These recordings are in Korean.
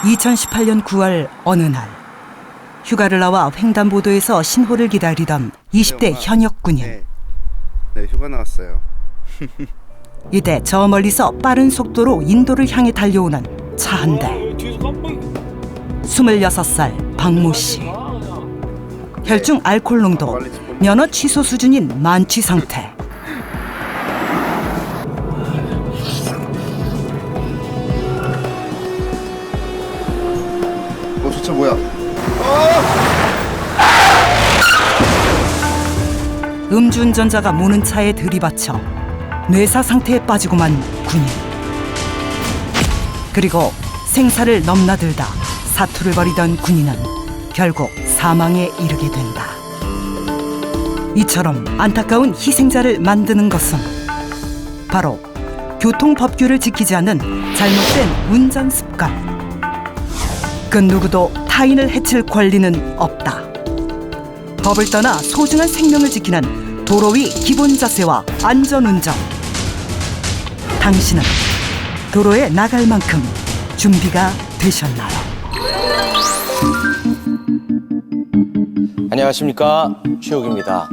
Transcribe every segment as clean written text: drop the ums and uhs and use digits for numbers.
2018년 9월 어느 날 휴가를 나와 횡단보도에서 신호를 기다리던 20대 현역 군인. 네, 휴가 나왔어요. 이때 저 멀리서 빠른 속도로 인도를 향해 달려오는 차 한 대. 26살 박모 씨. 혈중 알코올 농도 면허 취소 수준인 만취 상태. 저 차 뭐야? 음주운전자가 모는 차에 들이받쳐 뇌사 상태에 빠지고만 군인. 그리고 생사를 넘나들다 사투를 벌이던 군인은 결국 사망에 이르게 된다. 이처럼 안타까운 희생자를 만드는 것은 바로 교통법규를 지키지 않는 잘못된 운전 습관. 그 누구도 타인을 해칠 권리는 없다. 법을 떠나 소중한 생명을 지키는 도로 위 기본 자세와 안전운전. 당신은 도로에 나갈 만큼 준비가 되셨나요? 안녕하십니까, 최욱입니다.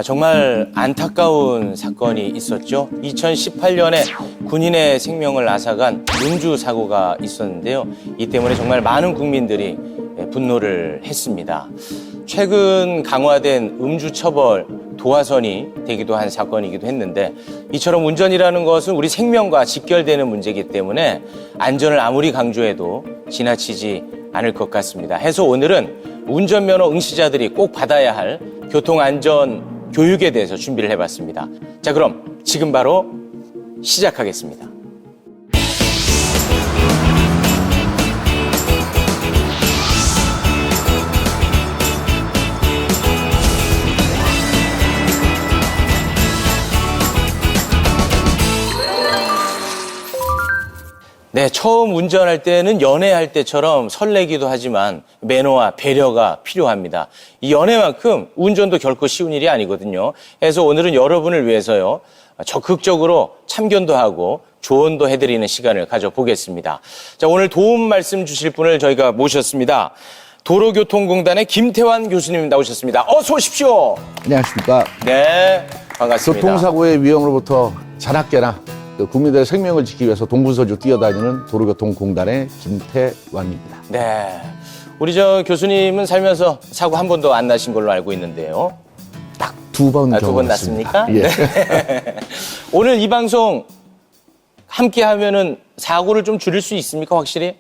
정말 안타까운 사건이 있었죠. 2018년에 군인의 생명을 앗아간 음주 사고가 있었는데요. 이 때문에 정말 많은 국민들이 분노를 했습니다. 최근 강화된 음주 처벌 도화선이 되기도 한 사건이기도 했는데, 이처럼 운전이라는 것은 우리 생명과 직결되는 문제이기 때문에 안전을 아무리 강조해도 지나치지 않을 것 같습니다. 해서 오늘은 운전면허 응시자들이 꼭 받아야 할 교통안전 교육에 대해서 준비를 해봤습니다. 자, 그럼 지금 바로 시작하겠습니다. 네, 처음 운전할 때는 연애할 때처럼 설레기도 하지만 매너와 배려가 필요합니다. 이 연애만큼 운전도 결코 쉬운 일이 아니거든요. 그래서 오늘은 여러분을 위해서요, 적극적으로 참견도 하고 조언도 해드리는 시간을 가져보겠습니다. 자, 오늘 도움 말씀 주실 분을 저희가 모셨습니다. 도로교통공단의 김태환 교수님 나오셨습니다. 어서 오십시오. 안녕하십니까. 네, 반갑습니다. 교통사고의 위험으로부터 자나깨나 국민들의 생명을 지키기 위해서 동분서주 뛰어다니는 도로교통공단의 김태환입니다. 네, 우리 교수님은 살면서 사고 한 번도 안 나신 걸로 알고 있는데요. 딱 두 번 두 번 났습니까? 예. 네. 오늘 이 방송 함께 하면은 사고를 좀 줄일 수 있습니까, 확실히?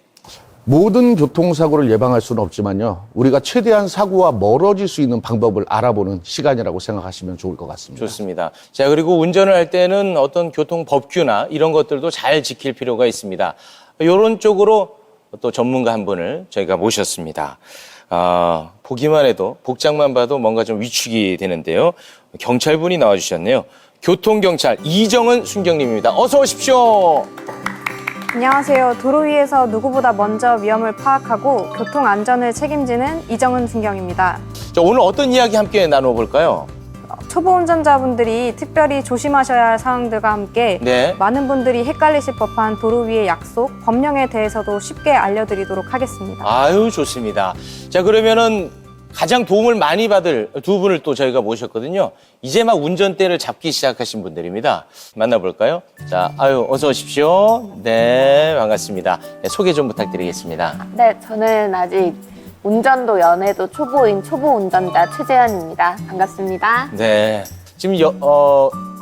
모든 교통사고를 예방할 수는 없지만요, 우리가 최대한 사고와 멀어질 수 있는 방법을 알아보는 시간이라고 생각하시면 좋을 것 같습니다. 좋습니다. 자, 그리고 운전을 할 때는 어떤 교통 법규나 이런 것들도 잘 지킬 필요가 있습니다. 이런 쪽으로 또 전문가 한 분을 저희가 모셨습니다. 보기만 해도, 복장만 봐도 뭔가 좀 위축이 되는데요. 경찰분이 나와주셨네요. 교통경찰 이정은 순경님입니다. 어서 오십시오. 안녕하세요. 도로 위에서 누구보다 먼저 위험을 파악하고 교통 안전을 책임지는 이정은 순경입니다. 자, 오늘 어떤 이야기 함께 나눠볼까요? 초보 운전자분들이 특별히 조심하셔야 할 사항들과 함께 네. 많은 분들이 헷갈리실 법한 도로 위의 약속, 법령에 대해서도 쉽게 알려드리도록 하겠습니다. 아유, 좋습니다. 자, 그러면은 가장 도움을 많이 받을 두 분을 또 저희가 모셨거든요. 이제 막 운전대를 잡기 시작하신 분들입니다. 만나볼까요? 자, 아유, 어서 오십시오. 네, 반갑습니다. 네, 소개 좀 부탁드리겠습니다. 네, 저는 아직 운전도 연애도 초보인 초보 운전자 최재현입니다. 반갑습니다. 네. 지금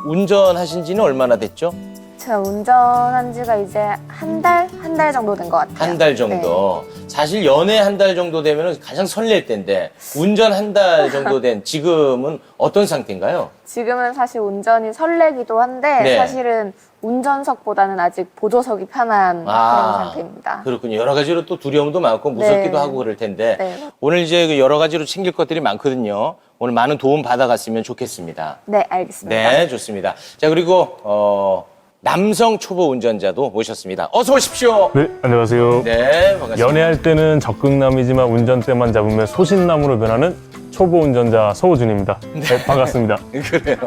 운전하신 지는 얼마나 됐죠? 제가 운전한 지가 이제 한 달 정도 된 것 같아요. 한 달 정도. 사실 연애 한 달 정도 되면 가장 설렐 때인데, 운전 한 달 정도 된 지금은 어떤 상태인가요? 지금은 사실 운전이 설레기도 한데 네. 사실은 운전석보다는 아직 보조석이 편한 그런 상태입니다. 그렇군요. 여러 가지로 또 두려움도 많고 무섭기도 네. 하고 그럴 텐데, 네. 오늘 이제 그 여러 가지로 챙길 것들이 많거든요. 오늘 많은 도움 받아갔으면 좋겠습니다. 네, 알겠습니다. 네, 좋습니다. 자, 그리고 남성 초보 운전자도 모셨습니다. 어서 오십시오. 네, 안녕하세요. 네, 반갑습니다. 연애할 때는 적극남이지만 운전대만 잡으면 소신남으로 변하는 초보 운전자 서우준입니다. 네, 반갑습니다. 그래요.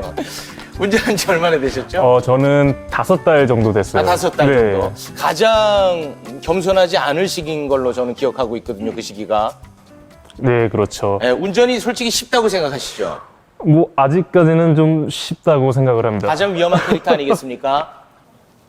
운전한 지 얼마나 되셨죠? 저는 5달 정도 됐어요. 5달 네. 정도. 가장 겸손하지 않을 시기인 걸로 저는 기억하고 있거든요, 그 시기가. 네, 그렇죠. 예, 운전이 솔직히 쉽다고 생각하시죠? 뭐 아직까지는 좀 쉽다고 생각을 합니다. 가장 위험한 캐릭터 아니겠습니까?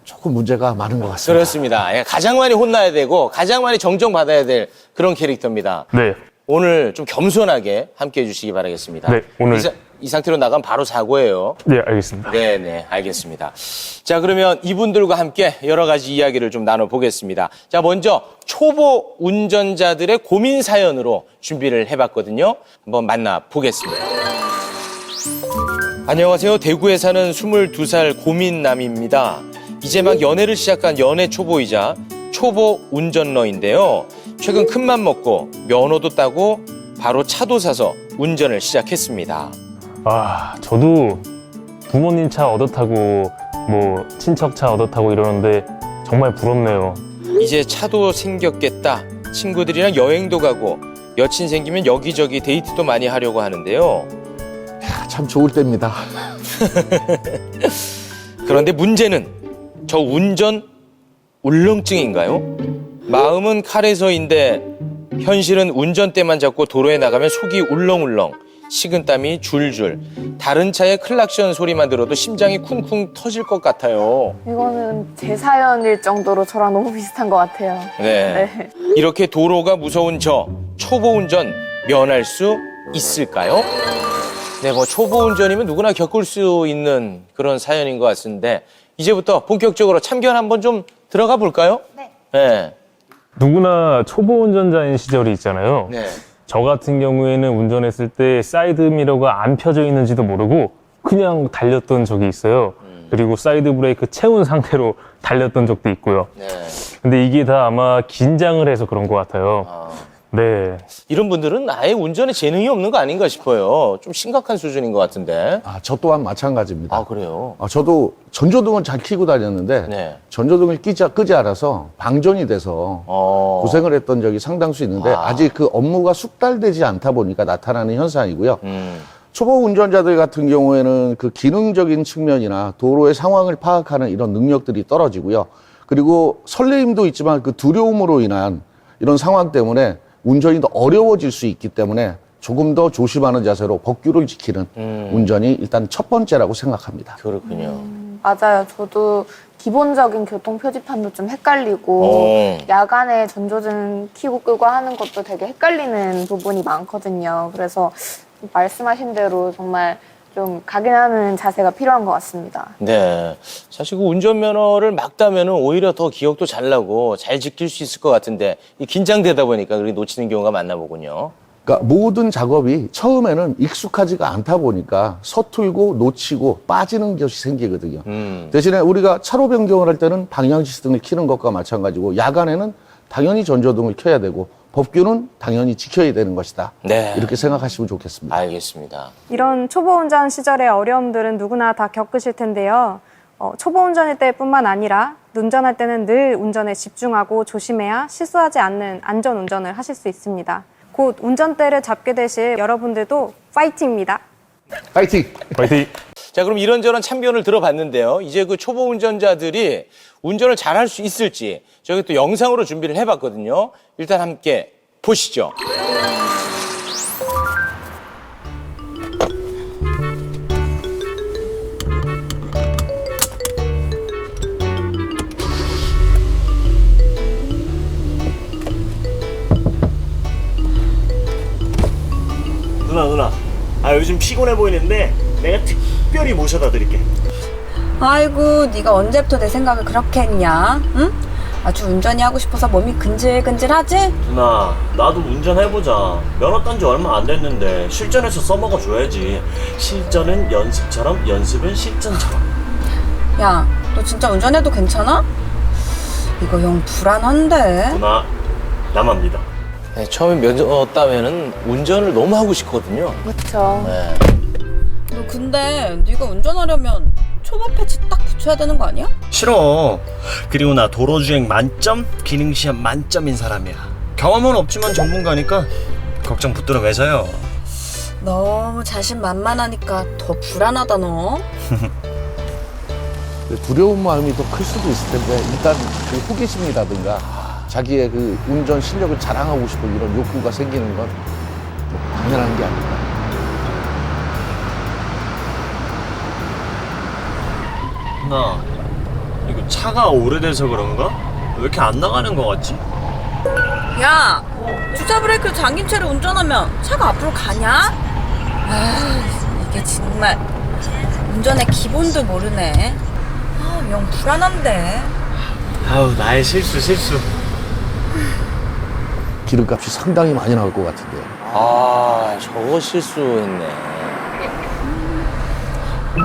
조금 문제가 많은 것 같습니다. 그렇습니다. 예, 가장 많이 혼나야 되고 가장 많이 정정받아야 될 그런 캐릭터입니다. 네. 오늘 좀 겸손하게 함께 해주시기 바라겠습니다. 네, 오늘- 이 상태로 나가면 바로 사고예요. 네, 알겠습니다. 네, 알겠습니다. 자, 그러면 이분들과 함께 여러 가지 이야기를 좀 나눠보겠습니다. 자, 먼저 초보 운전자들의 고민 사연으로 준비를 해봤거든요. 한번 만나보겠습니다. 안녕하세요. 대구에 사는 22살 고민남입니다. 이제 막 연애를 시작한 연애 초보이자 초보 운전러인데요. 최근 큰맘 먹고 면허도 따고 바로 차도 사서 운전을 시작했습니다. 저도 부모님 차 얻어 타고 뭐 친척 차 얻어 타고 이러는데 정말 부럽네요. 이제 차도 생겼겠다. 친구들이랑 여행도 가고 여친 생기면 여기저기 데이트도 많이 하려고 하는데요. 참 좋을 때입니다. 그런데 문제는 저 운전 울렁증인가요? 마음은 칼에서인데 현실은 운전대만 잡고 도로에 나가면 속이 울렁울렁, 식은땀이 줄줄, 다른 차의 클락션 소리만 들어도 심장이 쿵쿵 터질 것 같아요. 이거는 제 사연일 정도로 저랑 너무 비슷한 것 같아요. 네. 이렇게 도로가 무서운 저 초보 운전 면할 수 있을까요? 네, 뭐 초보 운전이면 누구나 겪을 수 있는 그런 사연인 것 같은데 이제부터 본격적으로 참견 한번 좀 들어가 볼까요? 네. 누구나 초보 운전자인 시절이 있잖아요. 네. 저 같은 경우에는 운전했을 때 사이드 미러가 안 펴져 있는지도 모르고 그냥 달렸던 적이 있어요. 그리고 사이드 브레이크 채운 상태로 달렸던 적도 있고요. 네. 근데 이게 다 아마 긴장을 해서 그런 것 같아요. 네. 이런 분들은 아예 운전에 재능이 없는 거 아닌가 싶어요. 좀 심각한 수준인 것 같은데. 저 또한 마찬가지입니다. 아, 그래요? 저도 전조등을 잘 켜고 다녔는데 네. 전조등을 끄지 않아서 방전이 돼서 고생을 했던 적이 상당수 있는데 아직 그 업무가 숙달되지 않다 보니까 나타나는 현상이고요. 초보 운전자들 같은 경우에는 그 기능적인 측면이나 도로의 상황을 파악하는 이런 능력들이 떨어지고요. 그리고 설레임도 있지만 그 두려움으로 인한 이런 상황 때문에 운전이 더 어려워질 수 있기 때문에 조금 더 조심하는 자세로 법규를 지키는 운전이 일단 첫 번째라고 생각합니다. 그렇군요. 맞아요. 저도 기본적인 교통 표지판도 좀 헷갈리고 야간에 전조등 켜고 끄고 하는 것도 되게 헷갈리는 부분이 많거든요. 그래서 말씀하신 대로 정말 좀 각인하는 자세가 필요한 것 같습니다. 네. 사실 그 운전면허를 막 따면은 오히려 더 기억도 잘 나고 잘 지킬 수 있을 것 같은데 이 긴장되다 보니까 그렇게 놓치는 경우가 많나 보군요. 그러니까 모든 작업이 처음에는 익숙하지가 않다 보니까 서툴고 놓치고 빠지는 것이 생기거든요. 대신에 우리가 차로 변경을 할 때는 방향지시등을 켜는 것과 마찬가지고 야간에는 당연히 전조등을 켜야 되고 법규는 당연히 지켜야 되는 것이다. 네. 이렇게 생각하시면 좋겠습니다. 알겠습니다. 이런 초보 운전 시절의 어려움들은 누구나 다 겪으실 텐데요. 초보 운전일 때뿐만 아니라 운전할 때는 늘 운전에 집중하고 조심해야 실수하지 않는 안전 운전을 하실 수 있습니다. 곧 운전대를 잡게 되실 여러분들도 파이팅입니다. 파이팅! 화이팅! 자, 그럼 이런저런 참견을 들어봤는데요. 이제 그 초보 운전자들이 운전을 잘할 수 있을지 저희 또 영상으로 준비를 해봤거든요. 일단 함께 보시죠. 누나. 요즘 피곤해 보이는데 내가 특별히 모셔다 드릴게. 아이고, 네가 언제부터 내 생각을 그렇게 했냐? 응? 아주 운전이 하고 싶어서 몸이 근질근질하지? 누나, 나도 운전해보자. 면허 딴 지 얼마 안 됐는데 실전에서 써먹어 줘야지. 실전은 연습처럼, 연습은 실전처럼. 야, 너 진짜 운전해도 괜찮아? 이거 영 불안한데? 누나, 나만 믿어. 네, 처음에 면허 따면은 운전을 너무 하고 싶거든요. 그렇죠. 네. 너 근데 네가 운전하려면 초보 패치 딱 붙여야 되는 거 아니야? 싫어. 그리고 나 도로주행 만점, 기능시험 만점인 사람이야. 경험은 없지만 전문가니까 걱정 붙들어 매서요. 너무 자신만만하니까 더 불안하다 너. 두려운 마음이 더 클 수도 있을 텐데 일단 그 호기심이라든가 자기의 그 운전 실력을 자랑하고 싶은 이런 욕구가 생기는 건 당연한 게 아닐까. 나 이거 차가 오래돼서 그런가? 왜 이렇게 안 나가는 거 같지? 야, 주차 브레이크를 잠긴 채로 운전하면 차가 앞으로 가냐? 아, 이게 정말 운전의 기본도 모르네. 아, 영 불안한데. 아우, 나의 실수. 기름값이 상당히 많이 나올 것 같은데요. 아, 저거 실수했네.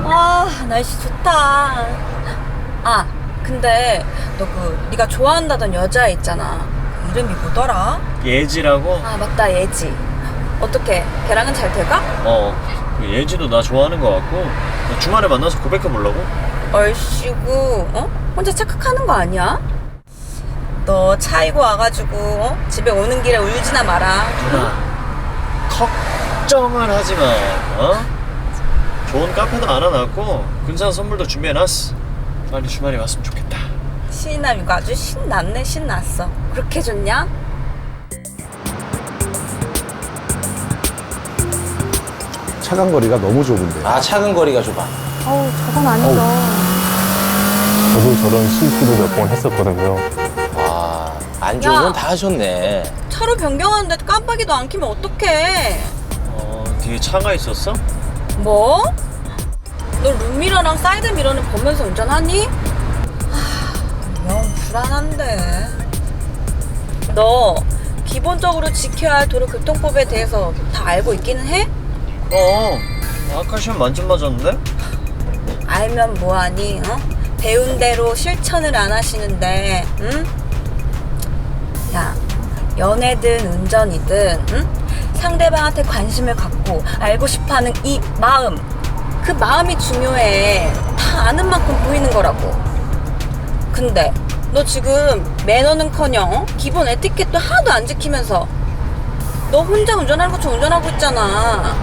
아, 날씨 좋다. 아, 근데 너 네가 좋아한다던 여자 있잖아. 그 이름이 뭐더라? 예지라고? 아, 맞다, 예지. 어떻게? 걔랑은 잘 돼가? 그 예지도 나 좋아하는 거 같고 주말에 만나서 고백해 보려고? 얼씨구, 혼자 착각하는 거 아니야? 너 차이고 와가지고 집에 오는 길에 울지나 마라. 누나, 걱정을 하지 마. 좋은 카페도 알아놨고 근사한 선물도 준비해놨어. 빨리 주말에 왔으면 좋겠다. 신남이가 아주 신났네, 신났어. 그렇게 좋냐? 차간 거리가 너무 좁은데. 아, 차근 거리가 좁아. 어우, 저건 아니죠. 저도 저런 실수도 몇 번 했었거든요. 아, 안 좋은 건 야. 다 하셨네. 차로 변경하는데 깜빡이도 안 켜면 어떡해? 뒤에 차가 있었어? 뭐? 너 룸미러랑 사이드 미러는 보면서 운전하니? 영 불안한데. 너 기본적으로 지켜야 할 도로교통법에 대해서 다 알고 있기는 해? 아까 시험 만점 맞았는데? 알면 뭐하니? 배운 대로 실천을 안 하시는데, 응? 야, 연애든 운전이든, 응? 상대방한테 관심을 갖고 알고 싶어하는 이 마음, 그 마음이 중요해. 다 아는 만큼 보이는 거라고. 근데 너 지금 매너는커녕 기본 에티켓도 하나도 안 지키면서 너 혼자 운전하는 것처럼 운전하고 있잖아.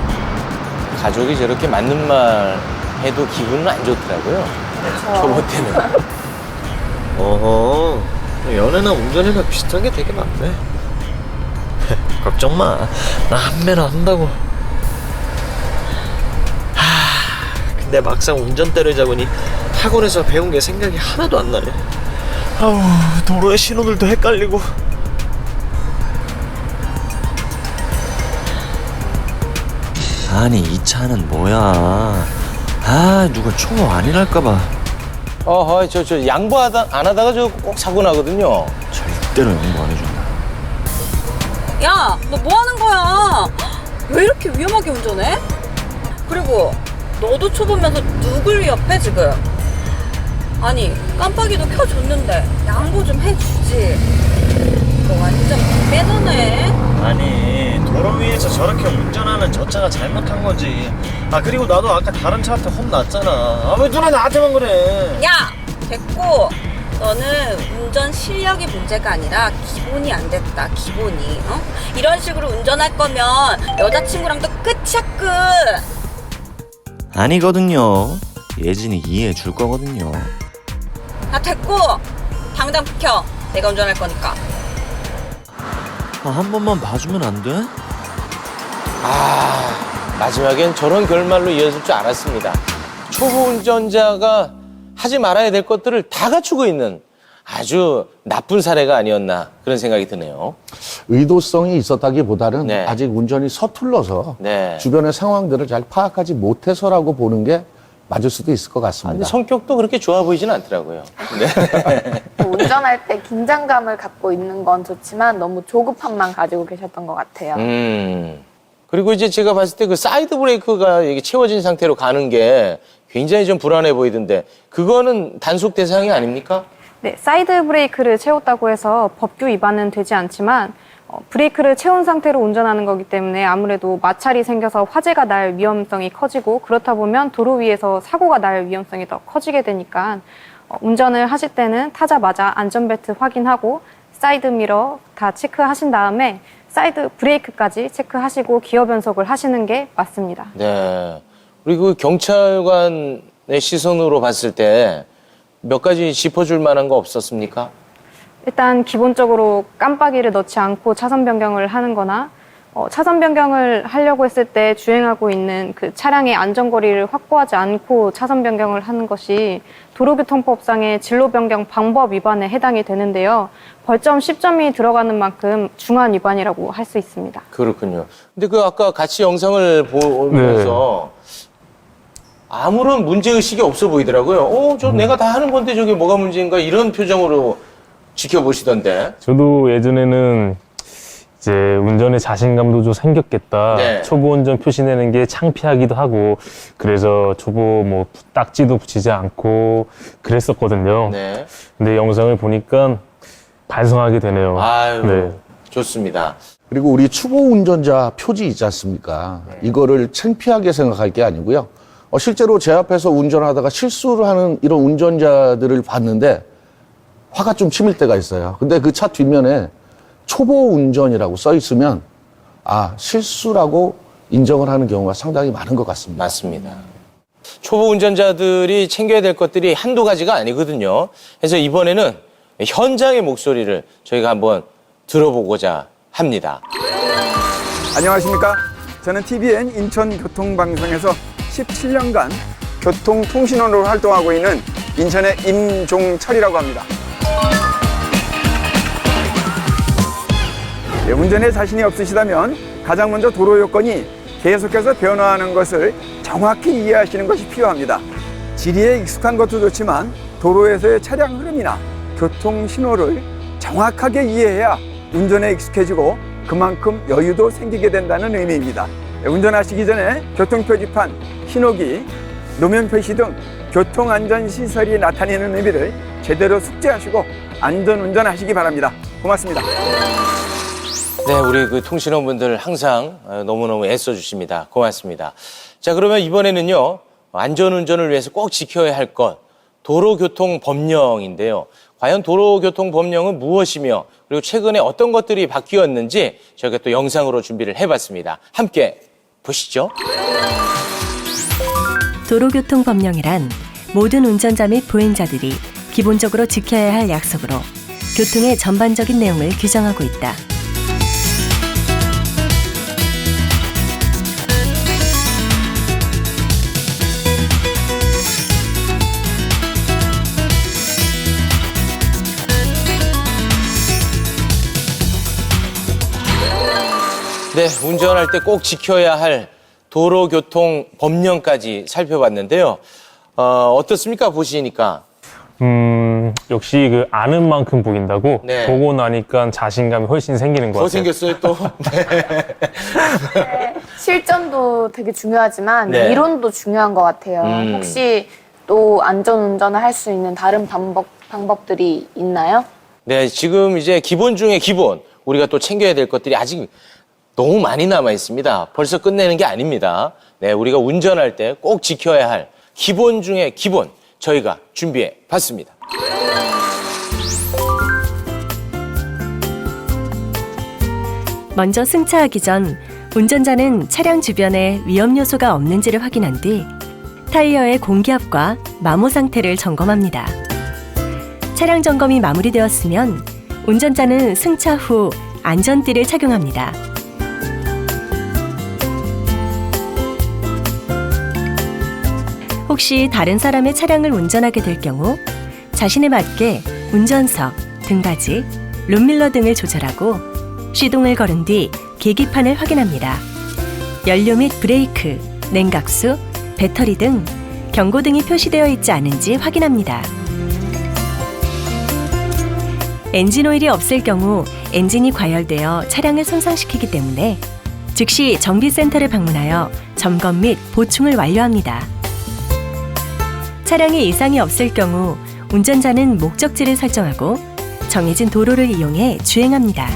가족이 저렇게 맞는 말 해도 기분은 안 좋더라고요. 초보 때는. 어허, 연애나 운전이나 비슷한 게 되게 많네. 걱정 마, 나 한 매너 한다고. 근데 막상 운전대를 잡으니 학원에서 배운 게 생각이 하나도 안 나네. 아우, 도로에 신호들도 헷갈리고. 아니, 이 차는 뭐야? 누가 초보 아니랄까봐 어허, 저 양보하다 안 하다가 저 꼭 사고 나거든요. 절대로 양보 안 해준다. 야, 너 뭐 하는 거야? 왜 이렇게 위험하게 운전해? 그리고 너도 초보면서 누굴 위협해 지금? 아니, 깜빡이도 켜줬는데 양보 좀 해주지. 너 완전 비매너네. 아니, 도로 위에서 저렇게 운전하는 저 차가 잘못한 거지. 그리고 나도 아까 다른 차한테 혼났잖아. 왜 누나 나한테만 그래? 야, 됐고. 너는 운전 실력이 문제가 아니라 기본이 안 됐다, 기본이. 이런 식으로 운전할 거면 여자친구랑도 끝이야, 끝. 아니거든요. 예진이 이해해 줄 거거든요. 야, 됐고. 당장 비켜. 내가 운전할 거니까. 한 번만 봐주면 안 돼? 마지막엔 저런 결말로 이어질 줄 알았습니다. 초보 운전자가 하지 말아야 될 것들을 다 갖추고 있는 아주 나쁜 사례가 아니었나 그런 생각이 드네요. 의도성이 있었다기보다는 네. 아직 운전이 서툴러서 네. 주변의 상황들을 잘 파악하지 못해서라고 보는 게 맞을 수도 있을 것 근데 같습니다. 성격도 그렇게 좋아 보이진 않더라고요. 네. 운전할 때 긴장감을 갖고 있는 건 좋지만 너무 조급함만 가지고 계셨던 것 같아요. 그리고 이제 제가 봤을 때 그 사이드 브레이크가 이게 채워진 상태로 가는 게 굉장히 좀 불안해 보이던데 그거는 단속 대상이 아닙니까? 네, 사이드 브레이크를 채웠다고 해서 법규 위반은 되지 않지만 브레이크를 채운 상태로 운전하는 거기 때문에 아무래도 마찰이 생겨서 화재가 날 위험성이 커지고 그렇다 보면 도로 위에서 사고가 날 위험성이 더 커지게 되니까 운전을 하실 때는 타자마자 안전벨트 확인하고 사이드 미러 다 체크하신 다음에 사이드 브레이크까지 체크하시고 기어 변속을 하시는 게 맞습니다. 네. 그리고 경찰관의 시선으로 봤을 때 몇 가지 짚어줄 만한 거 없었습니까? 일단 기본적으로 깜빡이를 넣지 않고 차선 변경을 하는 거나 차선 변경을 하려고 했을 때 주행하고 있는 그 차량의 안전거리를 확보하지 않고 차선 변경을 하는 것이 도로교통법상의 진로 변경 방법 위반에 해당이 되는데요. 벌점 10점이 들어가는 만큼 중한 위반이라고 할 수 있습니다. 그렇군요. 근데 그 아까 같이 영상을 보면서 아무런 문제의식이 없어 보이더라고요. 내가 다 하는 건데 저게 뭐가 문제인가 이런 표정으로 지켜보시던데. 저도 예전에는 이제 운전에 자신감도 좀 생겼겠다. 네. 초보 운전 표시 내는 게 창피하기도 하고 그래서 초보 뭐 딱지도 붙이지 않고 그랬었거든요. 네. 근데 영상을 보니까 반성하게 되네요. 아유, 네. 좋습니다. 그리고 우리 초보 운전자 표지 있지 않습니까? 이거를 창피하게 생각할 게 아니고요. 실제로 제 앞에서 운전하다가 실수를 하는 이런 운전자들을 봤는데 화가 좀 치밀 때가 있어요. 근데 그 차 뒷면에 초보 운전이라고 써 있으면 실수라고 인정을 하는 경우가 상당히 많은 것 같습니다. 맞습니다. 초보 운전자들이 챙겨야 될 것들이 한두 가지가 아니거든요. 그래서 이번에는 현장의 목소리를 저희가 한번 들어보고자 합니다. 안녕하십니까. 저는 TVN 인천교통방송에서 17년간 교통통신원으로 활동하고 있는 인천의 임종철이라고 합니다. 운전에 자신이 없으시다면 가장 먼저 도로 요건이 계속해서 변화하는 것을 정확히 이해하시는 것이 필요합니다. 지리에 익숙한 것도 좋지만 도로에서의 차량 흐름이나 교통 신호를 정확하게 이해해야 운전에 익숙해지고 그만큼 여유도 생기게 된다는 의미입니다. 운전하시기 전에 교통표지판, 신호기, 노면표시 등 교통안전시설이 나타내는 의미를 제대로 숙지하시고 안전운전하시기 바랍니다. 고맙습니다. 네, 우리 그 통신원분들 항상 너무너무 애써주십니다. 고맙습니다. 자, 그러면 이번에는요, 안전운전을 위해서 꼭 지켜야 할 것, 도로교통법령인데요. 과연 도로교통법령은 무엇이며, 그리고 최근에 어떤 것들이 바뀌었는지 저희가 또 영상으로 준비를 해봤습니다. 함께 보시죠. 도로교통법령이란 모든 운전자 및 보행자들이 기본적으로 지켜야 할 약속으로 교통의 전반적인 내용을 규정하고 있다. 네, 운전할 때 꼭 지켜야 할 도로교통법령까지 살펴봤는데요. 어떻습니까? 보시니까. 역시 그 아는 만큼 보인다고 네. 보고 나니까 자신감이 훨씬 생기는 것 더 같아요. 생겼어요, 또. 네, 실전도 되게 중요하지만 네. 이론도 중요한 것 같아요. 혹시 또 안전운전을 할 수 있는 다른 방법들이 있나요? 네, 지금 이제 기본 중에 기본, 우리가 또 챙겨야 될 것들이 아직 너무 많이 남아 있습니다. 벌써 끝내는 게 아닙니다. 네, 우리가 운전할 때 꼭 지켜야 할 기본 중에 기본, 저희가 준비해 봤습니다. 먼저 승차하기 전 운전자는 차량 주변에 위험 요소가 없는지를 확인한 뒤 타이어의 공기압과 마모 상태를 점검합니다. 차량 점검이 마무리되었으면 운전자는 승차 후 안전띠를 착용합니다. 혹시 다른 사람의 차량을 운전하게 될 경우 자신에 맞게 운전석, 등받이, 룸밀러 등을 조절하고 시동을 걸은 뒤 계기판을 확인합니다. 연료 및 브레이크, 냉각수, 배터리 등 경고등이 표시되어 있지 않은지 확인합니다. 엔진오일이 없을 경우 엔진이 과열되어 차량을 손상시키기 때문에 즉시 정비센터를 방문하여 점검 및 보충을 완료합니다. 차량에 이상이 없을 경우 운전자는 목적지를 설정하고 정해진 도로를 이용해 주행합니다.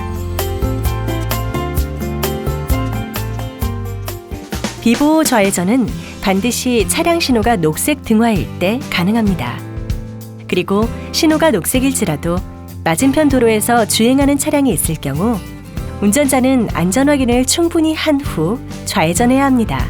비보호 좌회전은 반드시 차량 신호가 녹색 등화일 때 가능합니다. 그리고 신호가 녹색일지라도 맞은편 도로에서 주행하는 차량이 있을 경우 운전자는 안전 확인을 충분히 한 후 좌회전해야 합니다.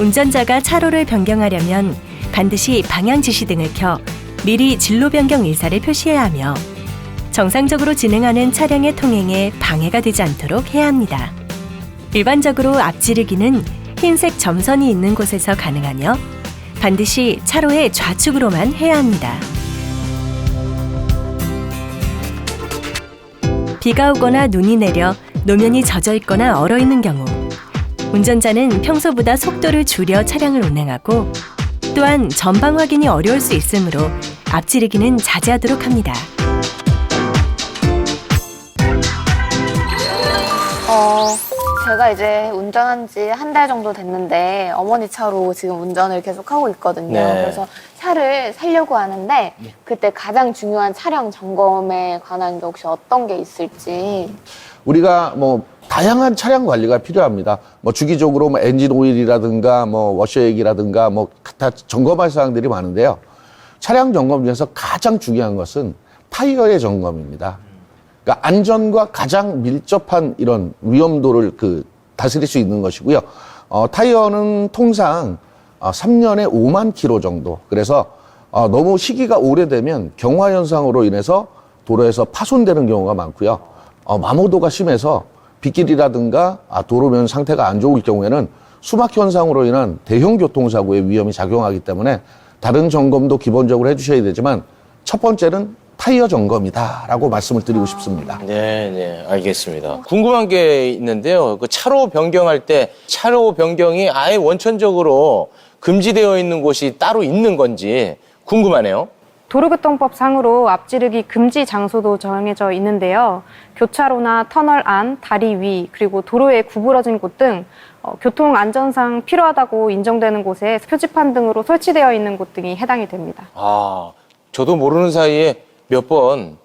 운전자가 차로를 변경하려면 반드시 방향 지시등을 켜 미리 진로 변경 의사를 표시해야 하며 정상적으로 진행하는 차량의 통행에 방해가 되지 않도록 해야 합니다. 일반적으로 앞지르기는 흰색 점선이 있는 곳에서 가능하며 반드시 차로의 좌측으로만 해야 합니다. 비가 오거나 눈이 내려 노면이 젖어 있거나 얼어 있는 경우 운전자는 평소보다 속도를 줄여 차량을 운행하고 또한 전방 확인이 어려울 수 있으므로 앞지르기는 자제하도록 합니다. 제가 이제 운전한 지 한 달 정도 됐는데 어머니 차로 지금 운전을 계속 하고 있거든요. 네. 그래서 차를 사려고 하는데 그때 가장 중요한 차량 점검에 관한 게 혹시 어떤 게 있을지. 우리가 뭐 다양한 차량 관리가 필요합니다. 뭐 주기적으로 뭐 엔진 오일이라든가 뭐 워셔액이라든가 뭐 기타 점검할 사항들이 많은데요. 차량 점검 중에서 가장 중요한 것은 타이어의 점검입니다. 그러니까 안전과 가장 밀접한 이런 위험도를 다스릴 수 있는 것이고요. 타이어는 통상 3년에 5만 킬로 정도. 그래서 너무 시기가 오래되면 경화 현상으로 인해서 도로에서 파손되는 경우가 많고요. 마모도가 심해서 빗길이라든가 도로면 상태가 안 좋을 경우에는 수막 현상으로 인한 대형 교통사고의 위험이 작용하기 때문에 다른 점검도 기본적으로 해주셔야 되지만 첫 번째는 타이어 점검이다라고 말씀을 드리고 싶습니다. 네, 알겠습니다. 궁금한 게 있는데요. 그 차로 변경할 때 차로 변경이 아예 원천적으로 금지되어 있는 곳이 따로 있는 건지 궁금하네요. 도로교통법상으로 앞지르기 금지 장소도 정해져 있는데요. 교차로나 터널 안, 다리 위, 그리고 도로에 구부러진 곳 등 교통 안전상 필요하다고 인정되는 곳에 표지판 등으로 설치되어 있는 곳 등이 해당이 됩니다. 저도 모르는 사이에 몇 번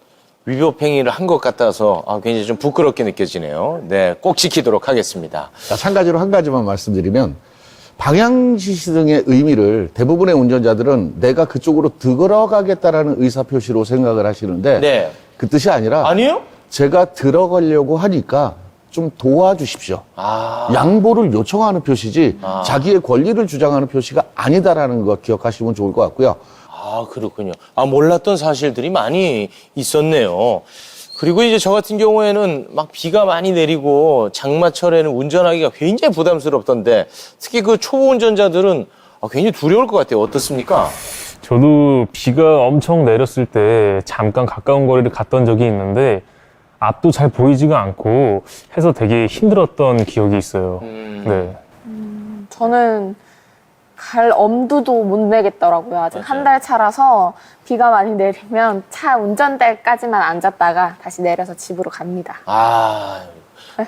위법 행위를 한 것 같아서 굉장히 좀 부끄럽게 느껴지네요. 네, 꼭 지키도록 하겠습니다. 마찬가지로 한 가지만 말씀드리면 방향 지시 등의 의미를 대부분의 운전자들은 내가 그쪽으로 들어가겠다라는 의사표시로 생각을 하시는데 네. 그 뜻이 아니라 아니요? 제가 들어가려고 하니까 좀 도와주십시오. 양보를 요청하는 표시지 자기의 권리를 주장하는 표시가 아니다라는 거 기억하시면 좋을 것 같고요. 그렇군요. 몰랐던 사실들이 많이 있었네요. 그리고 이제 저 같은 경우에는 막 비가 많이 내리고 장마철에는 운전하기가 굉장히 부담스럽던데 특히 그 초보 운전자들은 굉장히 두려울 것 같아요. 어떻습니까? 저도 비가 엄청 내렸을 때 잠깐 가까운 거리를 갔던 적이 있는데 앞도 잘 보이지가 않고 해서 되게 힘들었던 기억이 있어요. 네. 저는 갈 엄두도 못 내겠더라고요. 아직 한 달 차라서 비가 많이 내리면 차 운전대까지만 앉았다가 다시 내려서 집으로 갑니다.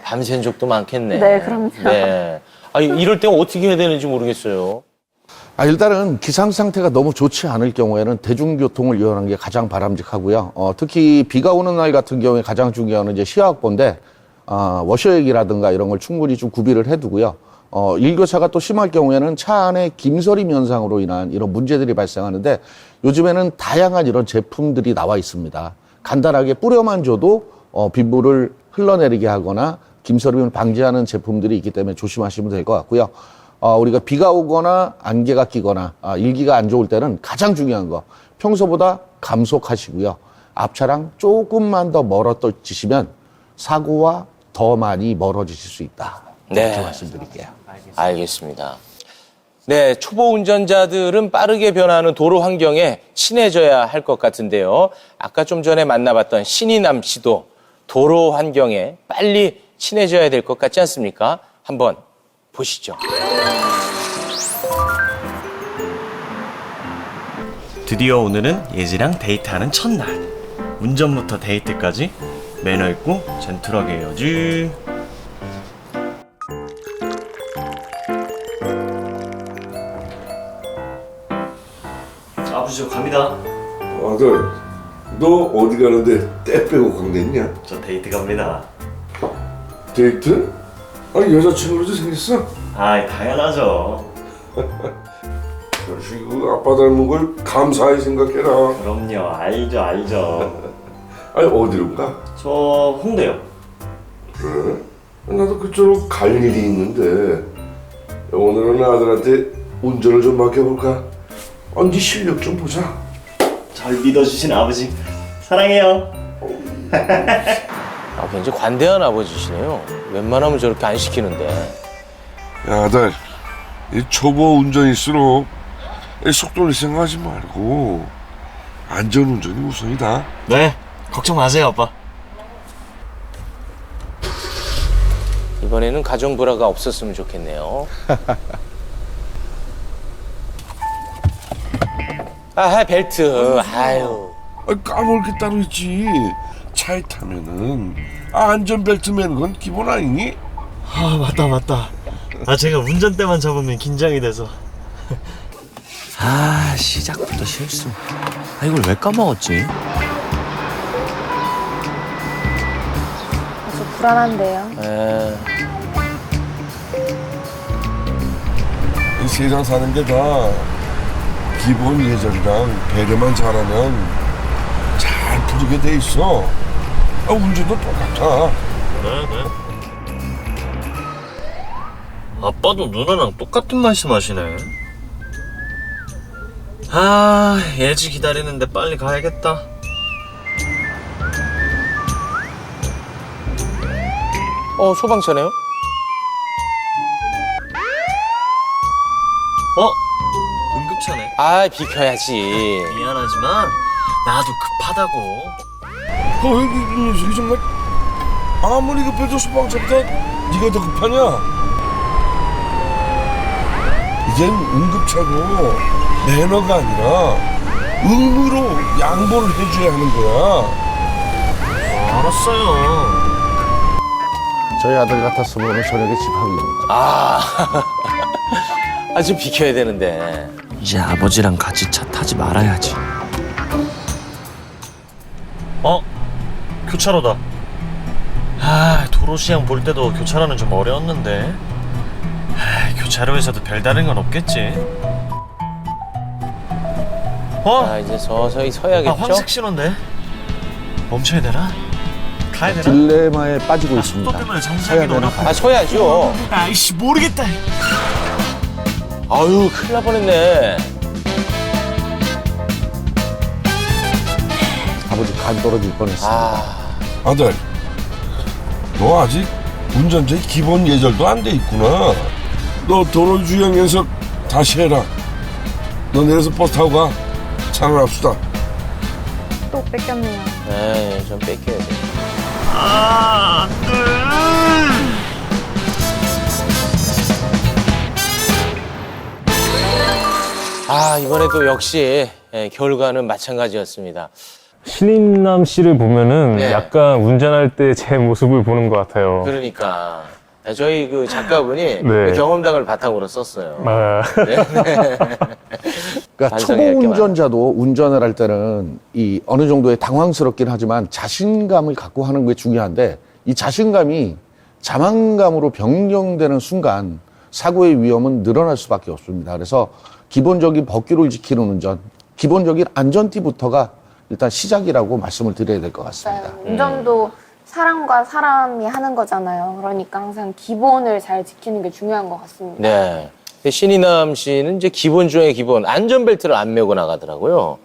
밤샌 적도 많겠네. 네, 그럼요. 네. 이럴 때 어떻게 해야 되는지 모르겠어요. 일단은 기상 상태가 너무 좋지 않을 경우에는 대중교통을 이용하는 게 가장 바람직하고요. 특히 비가 오는 날 같은 경우에 가장 중요한 건 이제 시야 확보인데 워셔액이라든가 이런 걸 충분히 좀 구비를 해두고요. 일교차가 또 심할 경우에는 차 안에 김서림 현상으로 인한 이런 문제들이 발생하는데 요즘에는 다양한 이런 제품들이 나와 있습니다. 간단하게 뿌려만 줘도 빗물을 흘러내리게 하거나 김서림을 방지하는 제품들이 있기 때문에 조심하시면 될 것 같고요. 우리가 비가 오거나 안개가 끼거나 일기가 안 좋을 때는 가장 중요한 거 평소보다 감속하시고요. 앞차랑 조금만 더 멀어지시면 사고와 더 많이 멀어지실 수 있다. 이렇게 말씀드릴게요. 알겠습니다. 네, 초보 운전자들은 빠르게 변하는 도로 환경에 친해져야 할 것 같은데요. 아까 좀 전에 만나봤던 신이남 씨도 도로 환경에 빨리 친해져야 될 것 같지 않습니까? 한번 보시죠. 드디어 오늘은 예지랑 데이트하는 첫날. 운전부터 데이트까지 매너 있고 젠틀하게 해야지. 아버지 저 갑니다. 아들, 너 어디 가는데 때 빼고 강대했냐? 저 데이트 갑니다. 데이트? 아니 여자친구도 생겼어? 당연하죠. 자식 아빠 닮은 걸 감사히 생각해라. 그럼요, 알죠. 아니 어디로 가? 저 홍대요. 그래? 나도 그쪽으로 갈 일이 있는데 오늘은 아들한테 운전을 좀 맡겨볼까? 네 실력 좀 보자. 절 믿어주신 아버지 사랑해요. 굉장히 관대한 아버지시네요. 웬만하면 저렇게 안 시키는데. 야 아들, 이 초보 운전일수록 이 속도를 생각하지 말고 안전운전이 우선이다. 네, 걱정 마세요, 아빠. 이번에는 가정 불화가 없었으면 좋겠네요. 아, 벨트. 아유. 까먹을 게 따로 있지. 차에 타면은 안전벨트 매는 건 기본 아니니? 아, 맞다. 제가 운전대만 잡으면 긴장이 돼서. 시작부터 실수. 이걸 왜 까먹었지? 아주 불안한데요. 이 세상 사는 게 다 기본 예절이랑 배려만 잘하면 잘 풀리게 돼 있어. 운전도 똑같아. 네. 아빠도 누나랑 똑같은 말씀하시네. 예지 기다리는데 빨리 가야겠다. 소방차네요? 응급차네. 비켜야지. 미안하지만 나도 급하다고. 이 녀석이 정말 아무리 급해도 소방차보다 네가 더 급하냐? 이젠 응급차고 매너가 아니라 의무로 양보를 해줘야 하는 거야. 알았어요. 저희 아들 같았으면 오늘 저녁에 집합입니다. 좀 비켜야 되는데. 이제 아버지랑 같이 차 타지 말아야지. 교차로다. 도로 시향 볼 때도 교차로는 좀 어려웠는데. 교차로에서도 별다른 건 없겠지. 이제 서서히 서야겠죠? 황색 신호인데. 멈춰야 되나? 가야 되나? 딜레마에 빠지고 있습니다. 속도 때문에 서야 정상이 되나? 어렵고. 서야죠. 아이씨, 모르겠다. 큰일 날 뻔했네. 아버지 간 떨어질 뻔했습니다. 아들, 너 아직 운전자의 기본 예절도 안 돼 있구나. 너 도로 주행 연습 다시 해라. 너 내려서 버스 타고 가. 차를 합시다. 또 뺏겼네요. 좀 뺏겨야 돼. 안 돼. 이번에도 역시 결과는 마찬가지였습니다. 신인남 씨를 보면은 네. 약간 운전할 때 제 모습을 보는 것 같아요. 그러니까 저희 그 작가분이 네. 경험담을 바탕으로 썼어요. 그러니까 반성이 초보 이렇게 운전자도 운전을 할 때는 이 어느 정도의 당황스럽긴 하지만 자신감을 갖고 하는 게 중요한데 이 자신감이 자만감으로 변경되는 순간 사고의 위험은 늘어날 수밖에 없습니다. 그래서 기본적인 법규를 지키는 운전, 기본적인 안전띠부터가 일단 시작이라고 말씀을 드려야 될 것 같습니다. 운전도 사람과 사람이 하는 거잖아요. 그러니까 항상 기본을 잘 지키는 게 중요한 것 같습니다. 네. 신이남 씨는 이제 기본 중에 기본 안전벨트를 안 메고 나가더라고요.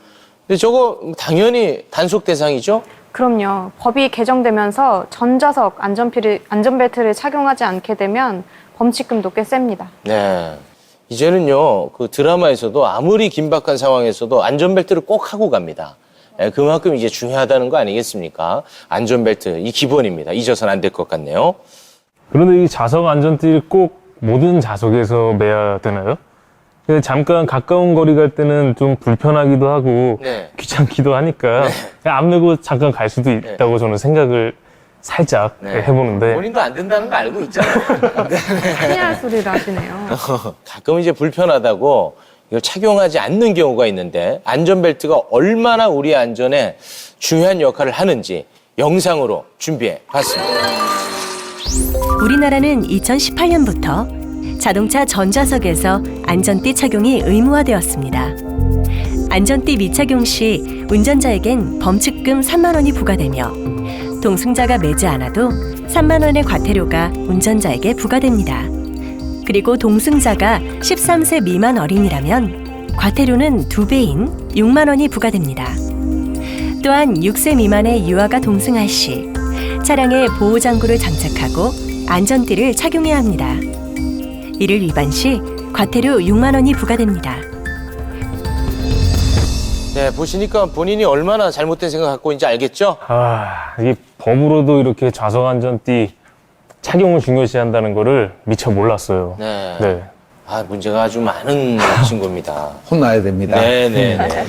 근데 저거 당연히 단속 대상이죠? 그럼요. 법이 개정되면서 전좌석 안전벨트를 착용하지 않게 되면 범칙금도 꽤 셉니다. 네. 이제는요, 그 드라마에서도 아무리 긴박한 상황에서도 안전벨트를 꼭 하고 갑니다. 그만큼 이제 중요하다는 거 아니겠습니까? 안전벨트, 이 기본입니다. 잊어서는 안 될 것 같네요. 그런데 이 좌석 안전띠를 꼭 모든 좌석에서 매야 되나요? 근데 잠깐 가까운 거리 갈 때는 좀 불편하기도 하고 네. 귀찮기도 하니까 그냥 안 메고 잠깐 갈 수도 있다고 저는 생각을 살짝 해보는데 본인도 안 된다는 거 알고 있잖아요. 피할 소리를 하시네요. 가끔 이제 불편하다고 이걸 착용하지 않는 경우가 있는데 안전벨트가 얼마나 우리 안전에 중요한 역할을 하는지 영상으로 준비해 봤습니다. 우리나라는 2018년부터 자동차 전좌석에서 안전띠 착용이 의무화되었습니다. 안전띠 미착용 시 운전자에겐 범칙금 3만 원이 부과되며 동승자가 매지 않아도 3만 원의 과태료가 운전자에게 부과됩니다. 그리고 동승자가 13세 미만 어린이라면 과태료는 2배인 6만 원이 부과됩니다. 또한 6세 미만의 유아가 동승할 시 차량에 보호장구를 장착하고 안전띠를 착용해야 합니다. 이를 위반 시 과태료 6만 원이 부과됩니다. 네, 보시니까 본인이 얼마나 잘못된 생각 갖고 있는지 알겠죠? 이게 법으로도 이렇게 좌석 안전띠 착용을 중요시한다는 거를 미처 몰랐어요. 네. 네. 문제가 아주 많은 친구입니다. 혼나야 됩니다. 네네네.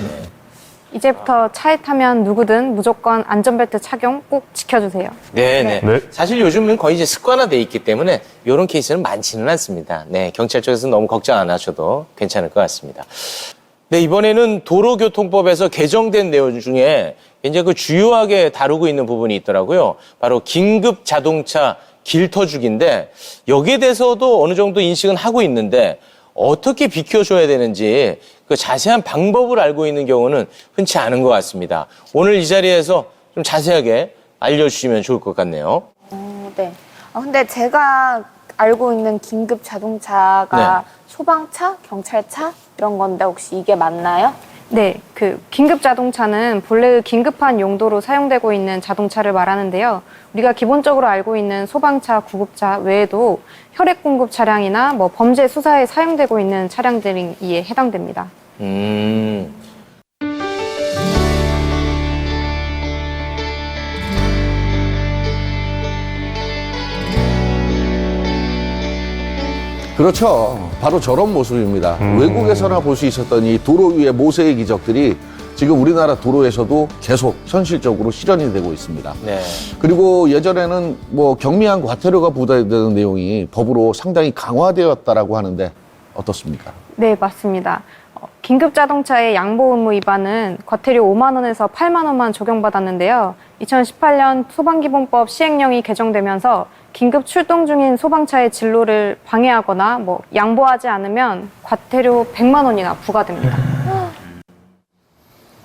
이제부터 차에 타면 누구든 무조건 안전벨트 착용 꼭 지켜주세요. 네네. 네. 사실 요즘은 거의 이제 습관화돼 있기 때문에 이런 케이스는 많지는 않습니다. 네, 경찰 쪽에서는 너무 걱정 안 하셔도 괜찮을 것 같습니다. 네, 이번에는 도로교통법에서 개정된 내용 중에 이제 그 주요하게 다루고 있는 부분이 있더라고요. 바로 긴급 자동차 길터주기인데 여기에 대해서도 어느 정도 인식은 하고 있는데 어떻게 비켜줘야 되는지 그 자세한 방법을 알고 있는 경우는 흔치 않은 것 같습니다. 오늘 이 자리에서 좀 자세하게 알려주시면 좋을 것 같네요. 네. 근데 제가 알고 있는 긴급 자동차가 소방차, 경찰차 이런 건데 혹시 이게 맞나요? 네, 그 긴급 자동차는 본래의 긴급한 용도로 사용되고 있는 자동차를 말하는데요. 우리가 기본적으로 알고 있는 소방차, 구급차 외에도 혈액 공급 차량이나 뭐 범죄 수사에 사용되고 있는 차량들이 이에 해당됩니다. 그렇죠. 바로 저런 모습입니다. 외국에서나 볼 수 있었던 이 도로 위의 모세의 기적들이 지금 우리나라 도로에서도 계속 현실적으로 실현이 되고 있습니다. 네. 그리고 예전에는 뭐 경미한 과태료가 부과되는 내용이 법으로 상당히 강화되었다라고 하는데 어떻습니까? 네, 맞습니다. 긴급 자동차의 양보 의무 위반은 과태료 5만 원에서 8만 원만 적용받았는데요. 2018년 소방기본법 시행령이 개정되면서 긴급 출동 중인 소방차의 진로를 방해하거나 뭐 양보하지 않으면 과태료 100만 원이나 부과됩니다.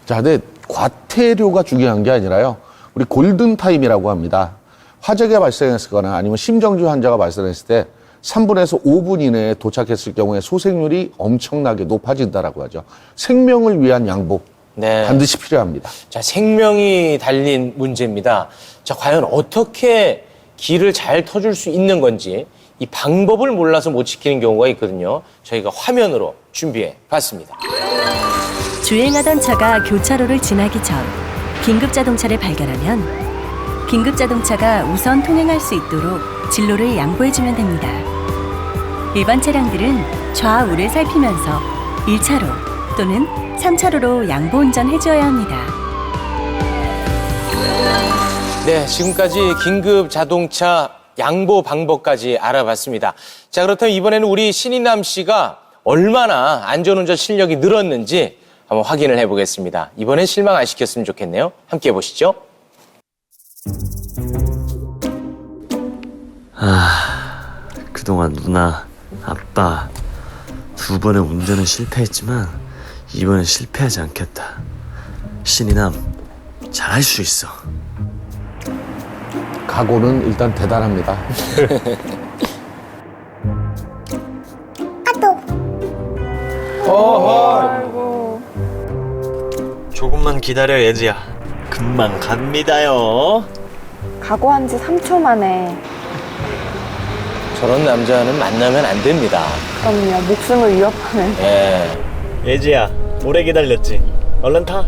자, 근데 과태료가 중요한 게 아니라요. 우리 골든타임이라고 합니다. 화재가 발생했거나 아니면 심정지 환자가 발생했을 때 3분에서 5분 이내에 도착했을 경우에 소생률이 엄청나게 높아진다라고 하죠. 생명을 위한 양보 네. 반드시 필요합니다. 자, 생명이 달린 문제입니다. 자, 과연 어떻게 길을 잘 터줄 수 있는 건지 이 방법을 몰라서 못 지키는 경우가 있거든요. 저희가 화면으로 준비해 봤습니다. 주행하던 차가 교차로를 지나기 전 긴급 자동차를 발견하면 긴급 자동차가 우선 통행할 수 있도록 진로를 양보해주면 됩니다. 일반 차량들은 좌우를 살피면서 1차로 또는 3차로로 양보 운전해줘야 합니다. 네, 지금까지 긴급 자동차 양보 방법까지 알아봤습니다. 자, 그렇다면 이번에는 우리 신인남 씨가 얼마나 안전운전 실력이 늘었는지 한번 확인을 해보겠습니다. 이번엔 실망 안 시켰으면 좋겠네요. 함께 보시죠. 그동안 누나, 아빠 두 번의 운전은 실패했지만 이번엔 실패하지 않겠다. 신이남 잘할 수 있어. 각오는 일단 대단합니다. 조금만 기다려 예지야. 금방 갑니다요. 각오한 지 3초 만에 저런 남자는 만나면 안 됩니다. 그럼요. 목숨을 위협하는. 네. 예지야, 오래 기다렸지? 얼른 타.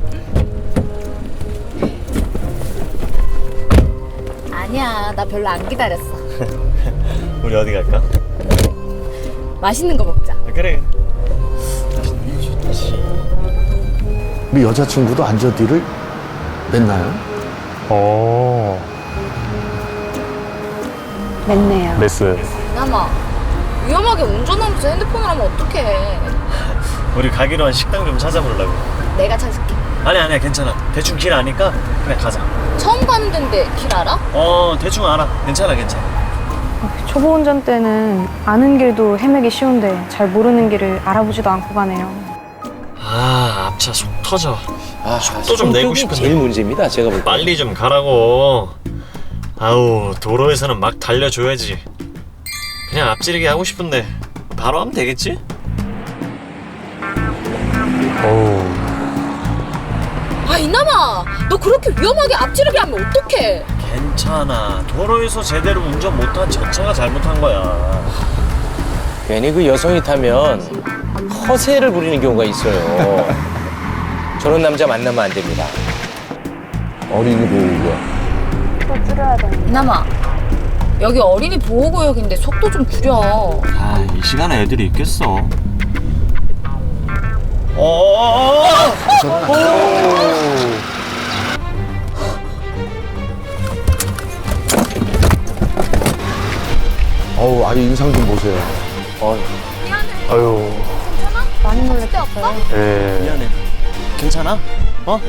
아니야, 나 별로 안 기다렸어. 우리 어디 갈까? 맛있는 거 먹자. 그래. 우리 여자친구도 안전띠를 맸나요? 맸네요. 맸어요. 나마 위험하게 운전하면서 핸드폰을 하면 어떡해. 우리 가기로 한 식당 좀 찾아보려고. 내가 찾을게. 아니야 괜찮아. 대충 길 아니까 그냥 가자. 처음 가는 데인데 길 알아? 대충 알아. 괜찮아. 초보 운전 때는 아는 길도 헤매기 쉬운데 잘 모르는 길을 알아보지도 않고 가네요. 아, 앞차 속 터져. 속도 좀 내고 싶은데. 제일 문제입니다. 제가 볼 때. 빨리 좀 가라고. 아우, 도로에서는 막 달려줘야지. 그냥 앞지르기 하고 싶은데 바로 하면 되겠지? 아 이남아, 너 그렇게 위험하게 앞지르기 하면 어떡해? 괜찮아. 도로에서 제대로 운전 못한 저 차가 잘못한 거야. 괜히 그 여성이 타면 허세를 부리는 경우가 있어요. 저런 남자 만나면 안 됩니다. 어린이 보호구역. 또 줄여야 되는데. 이남아, 여기 어린이 보호구역인데 속도 좀 줄여. 아, 이 시간에 애들이 있겠어. 어우, 아니 인상 좀 보세요. 아유. 많이 놀랐어요. 예. 미안해. 괜찮아? 어?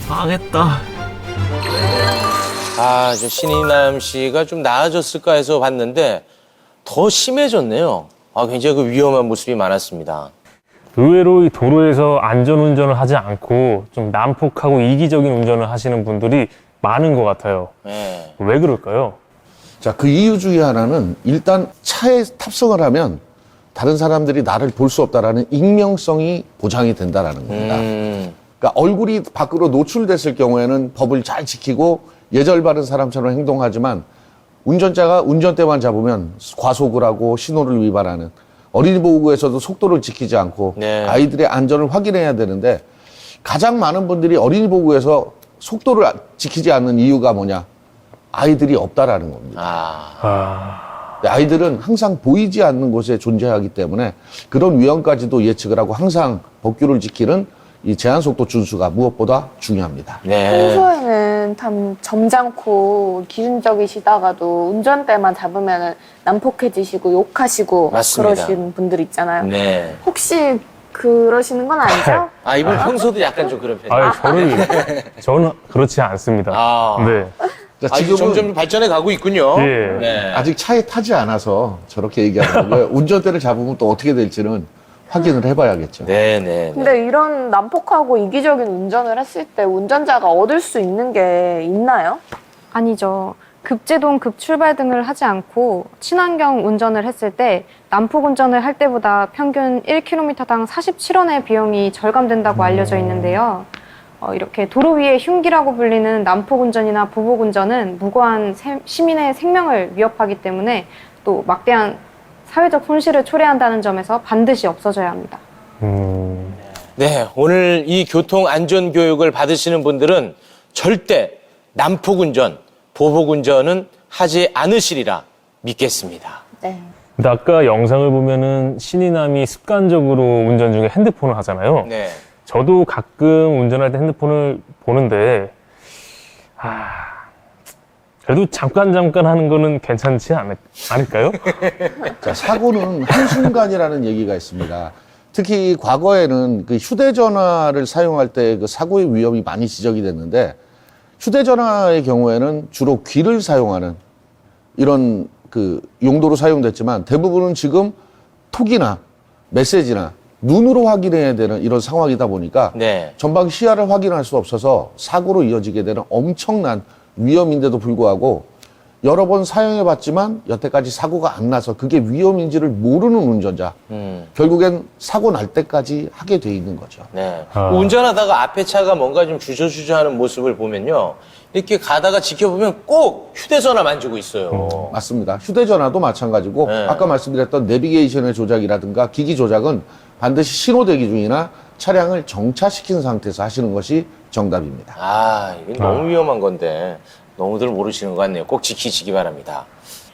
망했다. 저 신인남 씨가 좀 나아졌을까 해서 봤는데 더 심해졌네요. 굉장히 그 위험한 모습이 많았습니다. 의외로 이 도로에서 안전운전을 하지 않고 좀 난폭하고 이기적인 운전을 하시는 분들이 많은 것 같아요. 네. 왜 그럴까요? 자, 그 이유 중에 하나는 일단 차에 탑승을 하면 다른 사람들이 나를 볼 수 없다라는 익명성이 보장이 된다라는 겁니다. 그러니까 얼굴이 밖으로 노출됐을 경우에는 법을 잘 지키고 예절 바른 사람처럼 행동하지만 운전자가 운전대만 잡으면 과속을 하고 신호를 위반하는 어린이 보호구에서도 속도를 지키지 않고 아이들의 안전을 확인해야 되는데 가장 많은 분들이 어린이 보호구에서 속도를 지키지 않는 이유가 뭐냐? 아이들이 없다라는 겁니다. 아이들은 항상 보이지 않는 곳에 존재하기 때문에 그런 위험까지도 예측을 하고 항상 법규를 지키는 이 제한속도 준수가 무엇보다 중요합니다. 평소에는 참 점잖고 기준적이시다가도 운전대만 잡으면 난폭해지시고 욕하시고 맞습니다. 그러신 분들 있잖아요. 네. 혹시 그러시는 건 아니죠? 이분 평소도 약간 좀 그런 편이에요. 저는 그렇지 않습니다. 네. 지금은 점점 발전해 가고 있군요. 예. 네. 아직 차에 타지 않아서 저렇게 얘기하는 거고요. 운전대를 잡으면 또 어떻게 될지는 확인을 해봐야겠죠. 네네. 근데 이런 난폭하고 이기적인 운전을 했을 때 운전자가 얻을 수 있는 게 있나요? 아니죠. 급제동, 급출발 등을 하지 않고 친환경 운전을 했을 때 난폭 운전을 할 때보다 평균 1km당 47원의 비용이 절감된다고 알려져 있는데요. 이렇게 도로 위의 흉기라고 불리는 난폭 운전이나 보복 운전은 무고한 시민의 생명을 위협하기 때문에 또 막대한 사회적 손실을 초래한다는 점에서 반드시 없어져야 합니다. 네, 오늘 이 교통 안전 교육을 받으시는 분들은 절대 난폭 운전, 보복 운전은 하지 않으시리라 믿겠습니다. 네. 근데 아까 영상을 보면은 신이남이 습관적으로 운전 중에 핸드폰을 하잖아요. 네. 저도 가끔 운전할 때 핸드폰을 보는데, 그래도 잠깐 하는 거는 괜찮지 않을까요? 자, 사고는 한순간이라는 얘기가 있습니다. 특히 과거에는 그 휴대전화를 사용할 때 그 사고의 위험이 많이 지적이 됐는데 휴대전화의 경우에는 주로 귀를 사용하는 이런 그 용도로 사용됐지만 대부분은 지금 톡이나 메시지나 눈으로 확인해야 되는 이런 상황이다 보니까 전방 시야를 확인할 수 없어서 사고로 이어지게 되는 엄청난 위험인데도 불구하고 여러 번 사용해봤지만 여태까지 사고가 안 나서 그게 위험인지를 모르는 운전자 결국엔 사고 날 때까지 하게 돼 있는 거죠. 네. 운전하다가 앞에 차가 뭔가 좀 주저주저하는 모습을 보면요 이렇게 가다가 지켜보면 꼭 휴대전화 만지고 있어요. 맞습니다. 휴대전화도 마찬가지고 아까 말씀드렸던 내비게이션의 조작이라든가 기기 조작은 반드시 신호 대기 중이나 차량을 정차시킨 상태에서 하시는 것이 정답입니다. 이건 너무 위험한 건데 너무들 모르시는 것 같네요. 꼭 지키시기 바랍니다.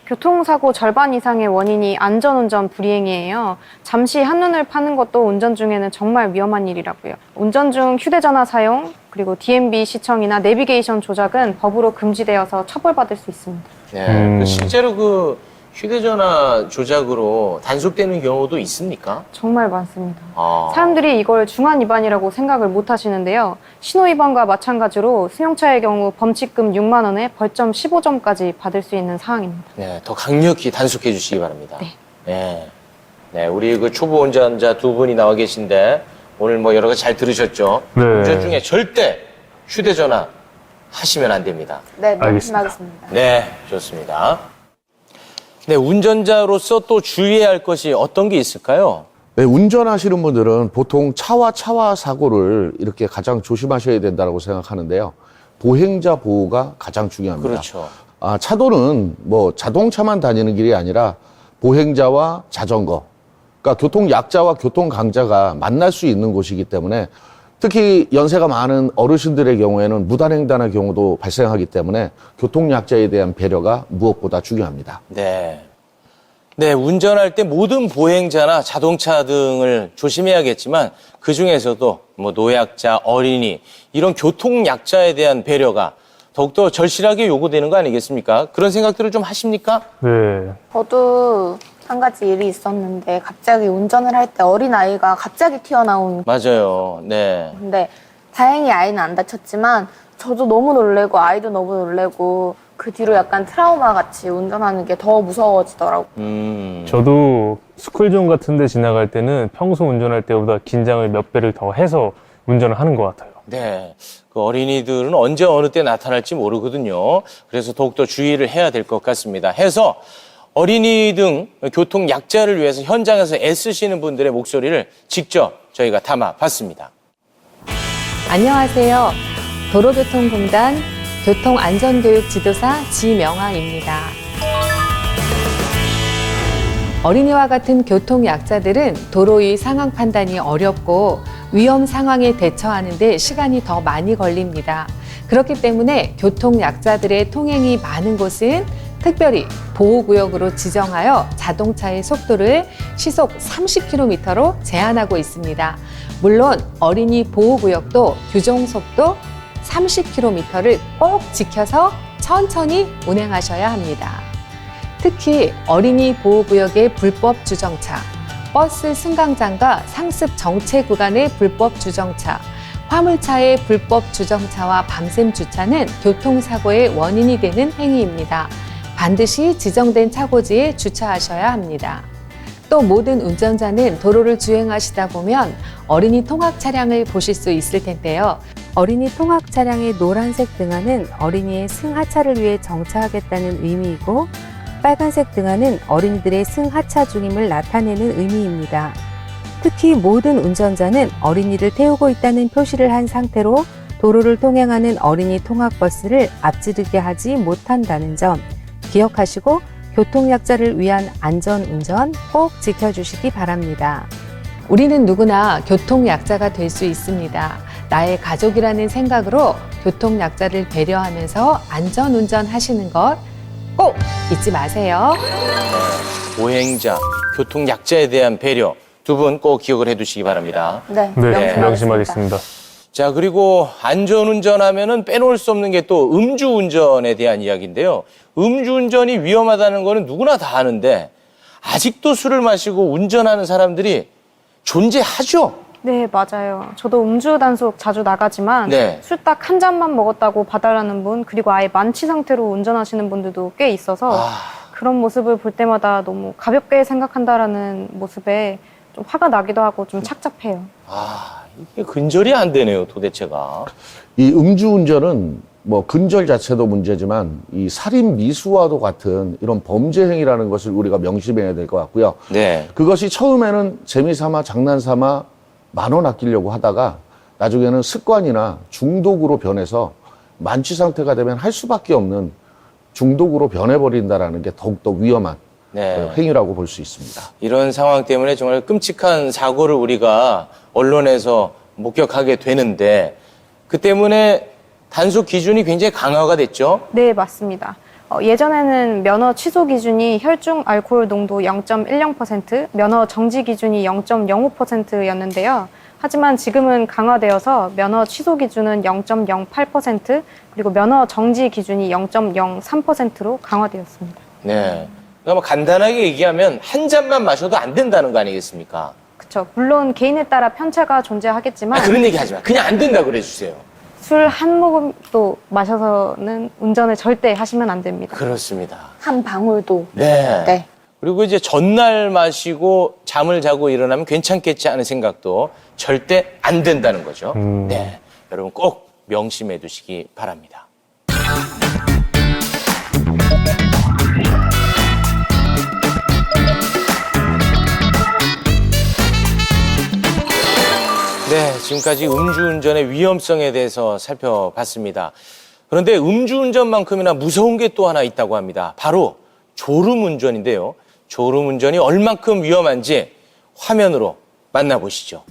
교통사고 절반 이상의 원인이 안전운전 불이행이에요. 잠시 한눈을 파는 것도 운전 중에는 정말 위험한 일이라고요. 운전 중 휴대전화 사용, 그리고 DMB 시청이나 내비게이션 조작은 법으로 금지되어서 처벌받을 수 있습니다. 네. 그 실제로 그 휴대전화 조작으로 단속되는 경우도 있습니까? 정말 많습니다. 아. 사람들이 이걸 중한 위반이라고 생각을 못 하시는데요. 신호 위반과 마찬가지로 승용차의 경우 범칙금 6만 원에 벌점 15점까지 받을 수 있는 사항입니다. 네, 더 강력히 단속해 주시기 바랍니다. 네. 네. 네, 우리 그 초보 운전자 두 분이 나와 계신데 오늘 뭐 여러 가지 잘 들으셨죠? 네. 운전 중에 절대 휴대전화 하시면 안 됩니다. 네, 알겠습니다. 말씀하겠습니다. 네, 좋습니다. 네, 운전자로서 또 주의해야 할 것이 어떤 게 있을까요? 네, 운전하시는 분들은 보통 차와 사고를 이렇게 가장 조심하셔야 된다고 생각하는데요. 보행자 보호가 가장 중요합니다. 그렇죠. 차도는 뭐 자동차만 다니는 길이 아니라 보행자와 자전거, 그러니까 교통 약자와 교통 강자가 만날 수 있는 곳이기 때문에 특히 연세가 많은 어르신들의 경우에는 무단횡단의 경우도 발생하기 때문에 교통 약자에 대한 배려가 무엇보다 중요합니다. 네. 네, 운전할 때 모든 보행자나 자동차 등을 조심해야겠지만 그 중에서도 뭐 노약자, 어린이 이런 교통 약자에 대한 배려가 더욱더 절실하게 요구되는 거 아니겠습니까? 그런 생각들을 좀 하십니까? 네. 저도 한 가지 일이 있었는데 갑자기 운전을 할 때 어린 아이가 갑자기 튀어나온. 맞아요. 네. 근데 다행히 아이는 안 다쳤지만 저도 너무 놀래고 아이도 너무 놀래고 그 뒤로 약간 트라우마 같이 운전하는 게 더 무서워지더라고요. 저도 스쿨존 같은 데 지나갈 때는 평소 운전할 때보다 긴장을 몇 배를 더 해서 운전을 하는 것 같아요. 네. 그 어린이들은 언제 어느 때 나타날지 모르거든요. 그래서 더욱더 주의를 해야 될 것 같습니다. 해서 어린이 등 교통 약자를 위해서 현장에서 애쓰시는 분들의 목소리를 직접 저희가 담아봤습니다. 안녕하세요. 도로교통공단 교통안전교육 지도사 지명아입니다. 어린이와 같은 교통 약자들은 도로 위 상황 판단이 어렵고 위험 상황에 대처하는 데 시간이 더 많이 걸립니다. 그렇기 때문에 교통 약자들의 통행이 많은 곳은 특별히 보호구역으로 지정하여 자동차의 속도를 시속 30km로 제한하고 있습니다. 물론 어린이 보호구역도 규정속도 30km를 꼭 지켜서 천천히 운행하셔야 합니다. 특히 어린이 보호구역의 불법 주정차, 버스 승강장과 상습 정체 구간의 불법 주정차, 화물차의 불법 주정차와 밤샘 주차는 교통사고의 원인이 되는 행위입니다. 반드시 지정된 차고지에 주차하셔야 합니다. 또 모든 운전자는 도로를 주행하시다 보면 어린이 통학 차량을 보실 수 있을 텐데요. 어린이 통학 차량의 노란색 등화는 어린이의 승하차를 위해 정차하겠다는 의미이고 빨간색 등화는 어린이들의 승하차 중임을 나타내는 의미입니다. 특히 모든 운전자는 어린이를 태우고 있다는 표시를 한 상태로 도로를 통행하는 어린이 통학버스를 앞지르게 하지 못한다는 점 기억하시고 교통약자를 위한 안전운전 꼭 지켜주시기 바랍니다. 우리는 누구나 교통약자가 될 수 있습니다. 나의 가족이라는 생각으로 교통약자를 배려하면서 안전운전 하시는 것 꼭 잊지 마세요. 보행자, 교통약자에 대한 배려 두 분 꼭 기억을 해두시기 바랍니다. 네, 명심하겠습니다. 자, 그리고 안전운전하면은 빼놓을 수 없는 게 또 음주운전에 대한 이야기인데요. 음주운전이 위험하다는 거는 누구나 다 아는데 아직도 술을 마시고 운전하는 사람들이 존재하죠? 네, 맞아요. 저도 음주 단속 자주 나가지만 네. 술 딱 한 잔만 먹었다고 봐달라는 분, 그리고 아예 만취 상태로 운전하시는 분들도 꽤 있어서 그런 모습을 볼 때마다 너무 가볍게 생각한다라는 모습에 좀 화가 나기도 하고 좀 착잡해요. 이게 근절이 안 되네요, 도대체가. 이 음주운전은 뭐 근절 자체도 문제지만 이 살인 미수와도 같은 이런 범죄 행위라는 것을 우리가 명심해야 될 것 같고요. 네. 그것이 처음에는 재미삼아 장난삼아 10,000원 아끼려고 하다가 나중에는 습관이나 중독으로 변해서 만취 상태가 되면 할 수밖에 없는 중독으로 변해버린다는 게 더욱더 위험한 행위라고 볼 수 있습니다. 이런 상황 때문에 정말 끔찍한 사고를 우리가 언론에서 목격하게 되는데 그 때문에 단속 기준이 굉장히 강화가 됐죠? 네, 맞습니다. 예전에는 면허 취소 기준이 혈중 알코올 농도 0.10%, 면허 정지 기준이 0.05%였는데요. 하지만 지금은 강화되어서 면허 취소 기준은 0.08% 그리고 면허 정지 기준이 0.03%로 강화되었습니다. 네. 그러니까 뭐 간단하게 얘기하면 한 잔만 마셔도 안 된다는 거 아니겠습니까? 그렇죠. 물론 개인에 따라 편차가 존재하겠지만 그런 얘기 하지 마. 그냥 안 된다고 그래주세요. 술 한 모금도 마셔서는 운전을 절대 하시면 안 됩니다. 그렇습니다. 한 방울도. 네. 네. 그리고 이제 전날 마시고 잠을 자고 일어나면 괜찮겠지 하는 생각도 절대 안 된다는 거죠. 네. 여러분 꼭 명심해 두시기 바랍니다. 네, 지금까지 음주운전의 위험성에 대해서 살펴봤습니다. 그런데 음주운전만큼이나 무서운 게 또 하나 있다고 합니다. 바로 졸음운전인데요. 졸음운전이 얼만큼 위험한지 화면으로 만나보시죠.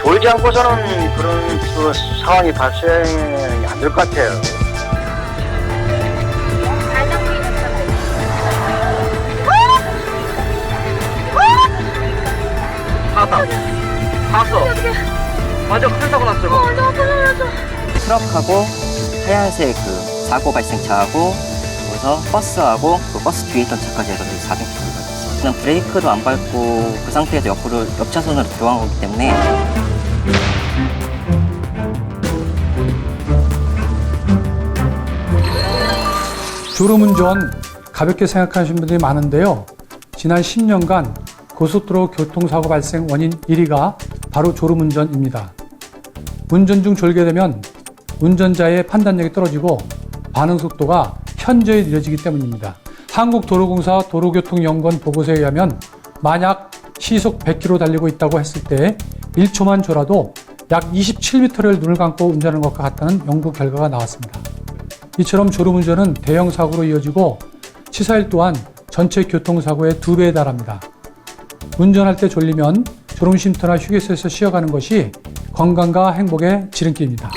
졸지 않고서는 그런 그 상황이 발생이 안 될 것 같아요. 봤어. 맞아, 큰 사고 났어. 트럭하고 하얀색 그 사고 발생차하고 그래서 버스하고 그 버스 뒤에 있던 차까지 해서 400km 걸렸어요. 그냥 브레이크도 안 밟고 그 상태에서 옆 차선으로 들어간 거기 때문에. 졸음운전 가볍게 생각하시는 분들이 많은데요. 지난 10년간 고속도로 교통사고 발생 원인 1위가 바로 졸음운전입니다. 운전 중 졸게 되면 운전자의 판단력이 떨어지고 반응 속도가 현저히 느려지기 때문입니다. 한국도로공사 도로교통연구원 보고서에 의하면 만약 시속 100km 달리고 있다고 했을 때 1초만 졸아도 약 27m를 눈을 감고 운전하는 것과 같다는 연구 결과가 나왔습니다. 이처럼 졸음운전은 대형 사고로 이어지고 치사율 또한 전체 교통사고의 2배에 달합니다. 운전할 때 졸리면 졸음 쉼터나 휴게소에서 쉬어가는 것이 건강과 행복의 지름길입니다.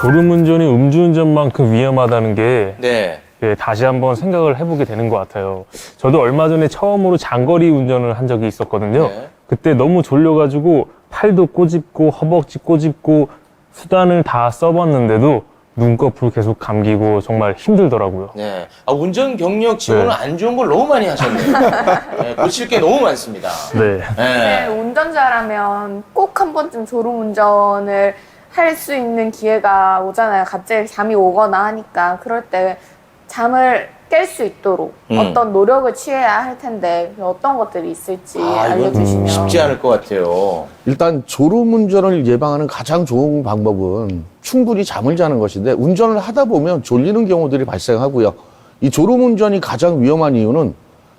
졸음운전이 음주운전만큼 위험하다는 게 네. 다시 한번 생각을 해보게 되는 것 같아요. 저도 얼마 전에 처음으로 장거리 운전을 한 적이 있었거든요. 네. 그때 너무 졸려가지고 팔도 꼬집고 허벅지 꼬집고 수단을 다 써봤는데도 눈꺼풀 계속 감기고 정말 힘들더라고요. 네. 운전 경력 치고는 안 좋은 걸 너무 많이 하셨네요. 네, 고칠 게 너무 많습니다. 네. 네, 운전자라면 꼭 한 번쯤 졸음운전을 할 수 있는 기회가 오잖아요. 갑자기 잠이 오거나 하니까. 그럴 때 잠을 깰 수 있도록 어떤 노력을 취해야 할 텐데 어떤 것들이 있을지 알려주시면. 쉽지 않을 것 같아요. 일단 졸음운전을 예방하는 가장 좋은 방법은 충분히 잠을 자는 것인데 운전을 하다 보면 졸리는 경우들이 발생하고요. 이 졸음운전이 가장 위험한 이유는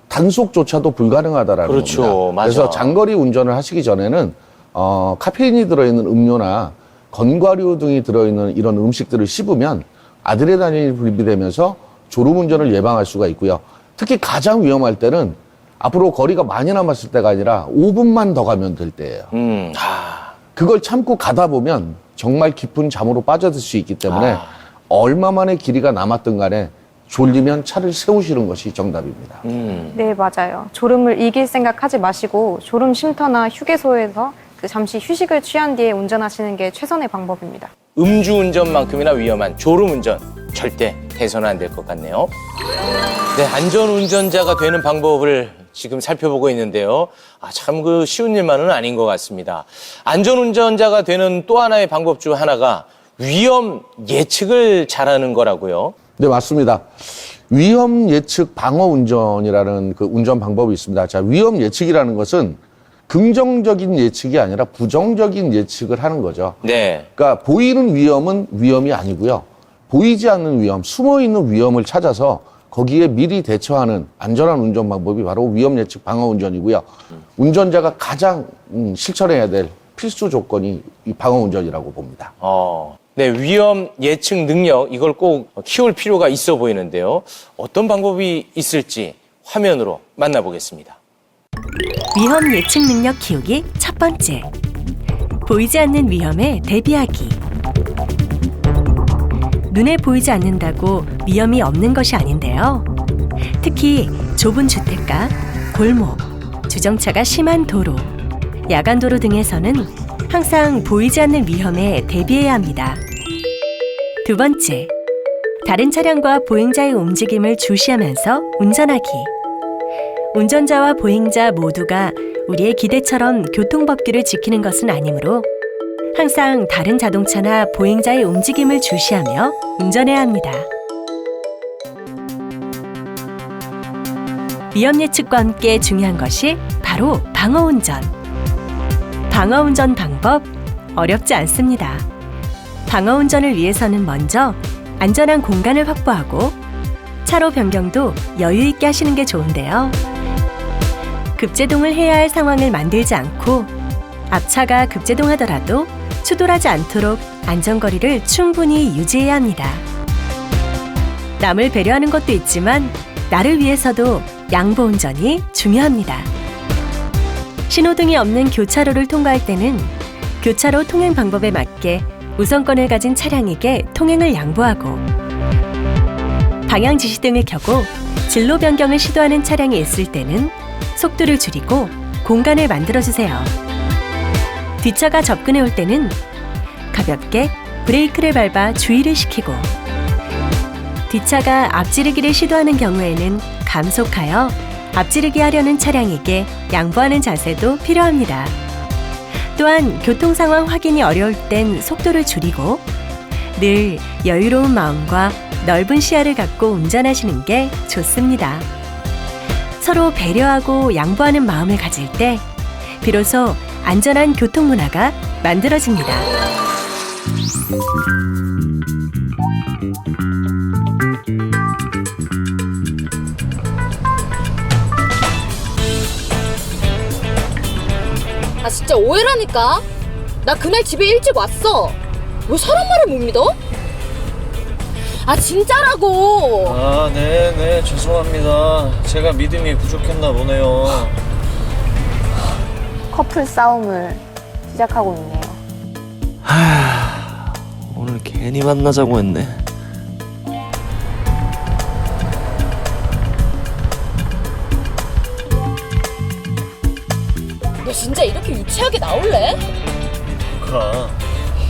단속조차도 불가능하다라는 그렇죠. 겁니다. 맞아. 그래서 장거리 운전을 하시기 전에는 카페인이 들어있는 음료나 건과류 등이 들어있는 이런 음식들을 씹으면 아드레날린이 분비되면서 졸음운전을 예방할 수가 있고요. 특히 가장 위험할 때는 앞으로 거리가 많이 남았을 때가 아니라 5분만 더 가면 될 때예요. 그걸 참고 가다 보면 정말 깊은 잠으로 빠져들 수 있기 때문에 얼마만의 길이가 남았든 간에 졸리면 차를 세우시는 것이 정답입니다. 네, 맞아요. 졸음을 이길 생각하지 마시고 졸음 쉼터나 휴게소에서 잠시 휴식을 취한 뒤에 운전하시는 게 최선의 방법입니다. 음주운전만큼이나 위험한 졸음운전 절대 해서는 안 될 것 같네요. 네, 안전운전자가 되는 방법을 지금 살펴보고 있는데요. 참 쉬운 일만은 아닌 것 같습니다. 안전운전자가 되는 또 하나의 방법 중 하나가 위험 예측을 잘하는 거라고요. 네, 맞습니다. 위험 예측 방어 운전이라는 그 운전 방법이 있습니다. 자, 위험 예측이라는 것은 긍정적인 예측이 아니라 부정적인 예측을 하는 거죠. 네. 그러니까 보이는 위험은 위험이 아니고요. 보이지 않는 위험, 숨어있는 위험을 찾아서 거기에 미리 대처하는 안전한 운전 방법이 바로 위험 예측 방어 운전이고요. 운전자가 가장 실천해야 될 필수 조건이 이 방어 운전이라고 봅니다. 네, 위험 예측 능력 이걸 꼭 키울 필요가 있어 보이는데요. 어떤 방법이 있을지 화면으로 만나보겠습니다. 위험 예측 능력 키우기 첫 번째. 보이지 않는 위험에 대비하기. 눈에 보이지 않는다고 위험이 없는 것이 아닌데요. 특히 좁은 주택가, 골목, 주정차가 심한 도로, 야간 도로 등에서는 항상 보이지 않는 위험에 대비해야 합니다. 두 번째, 다른 차량과 보행자의 움직임을 주시하면서 운전하기. 운전자와 보행자 모두가 우리의 기대처럼 교통법규를 지키는 것은 아니므로 항상 다른 자동차나 보행자의 움직임을 주시하며 운전해야 합니다. 위험 예측과 함께 중요한 것이 바로 방어운전. 방어운전 방법 어렵지 않습니다. 방어운전을 위해서는 먼저 안전한 공간을 확보하고 차로 변경도 여유 있게 하시는 게 좋은데요. 급제동을 해야 할 상황을 만들지 않고 앞차가 급제동하더라도 추돌하지 않도록 안전거리를 충분히 유지해야 합니다. 남을 배려하는 것도 있지만 나를 위해서도 양보운전이 중요합니다. 신호등이 없는 교차로를 통과할 때는 교차로 통행 방법에 맞게 우선권을 가진 차량에게 통행을 양보하고 방향 지시등을 켜고 진로 변경을 시도하는 차량이 있을 때는 속도를 줄이고 공간을 만들어주세요. 뒷차가 접근해 올 때는 가볍게 브레이크를 밟아 주의를 시키고 뒷차가 앞지르기를 시도하는 경우에는 감속하여 앞지르기 하려는 차량에게 양보하는 자세도 필요합니다. 또한 교통 상황 확인이 어려울 땐 속도를 줄이고 늘 여유로운 마음과 넓은 시야를 갖고 운전하시는 게 좋습니다. 서로 배려하고 양보하는 마음을 가질 때 비로소 안전한 교통 문화가 만들어집니다. 아 진짜 오해라니까. 나 그날 집에 일찍 왔어. 왜 사람 말을 못 믿어? 아 진짜라고. 아, 네, 죄송합니다. 제가 믿음이 부족했나 보네요. 커플 싸움을 시작하고 있네요. 오늘 괜히 만나자고 했네. 너 진짜 이렇게 유치하게 나올래? 가.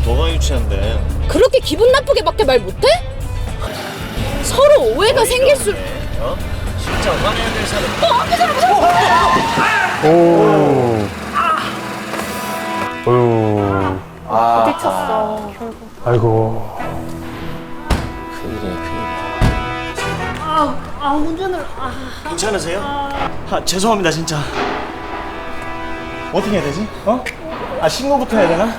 뭐가 유치한데? 그렇게 기분 나쁘게밖에 말 못해? 서로 오해가 생길 수. 어? 진짜 화내야 될 사람. 앞에 사람. 오. 어휴. 부딪혔어. 결국. 아이고. 운전을. 괜찮으세요? 죄송합니다, 진짜. 어떻게 해야 되지? 신고부터 해야 되나?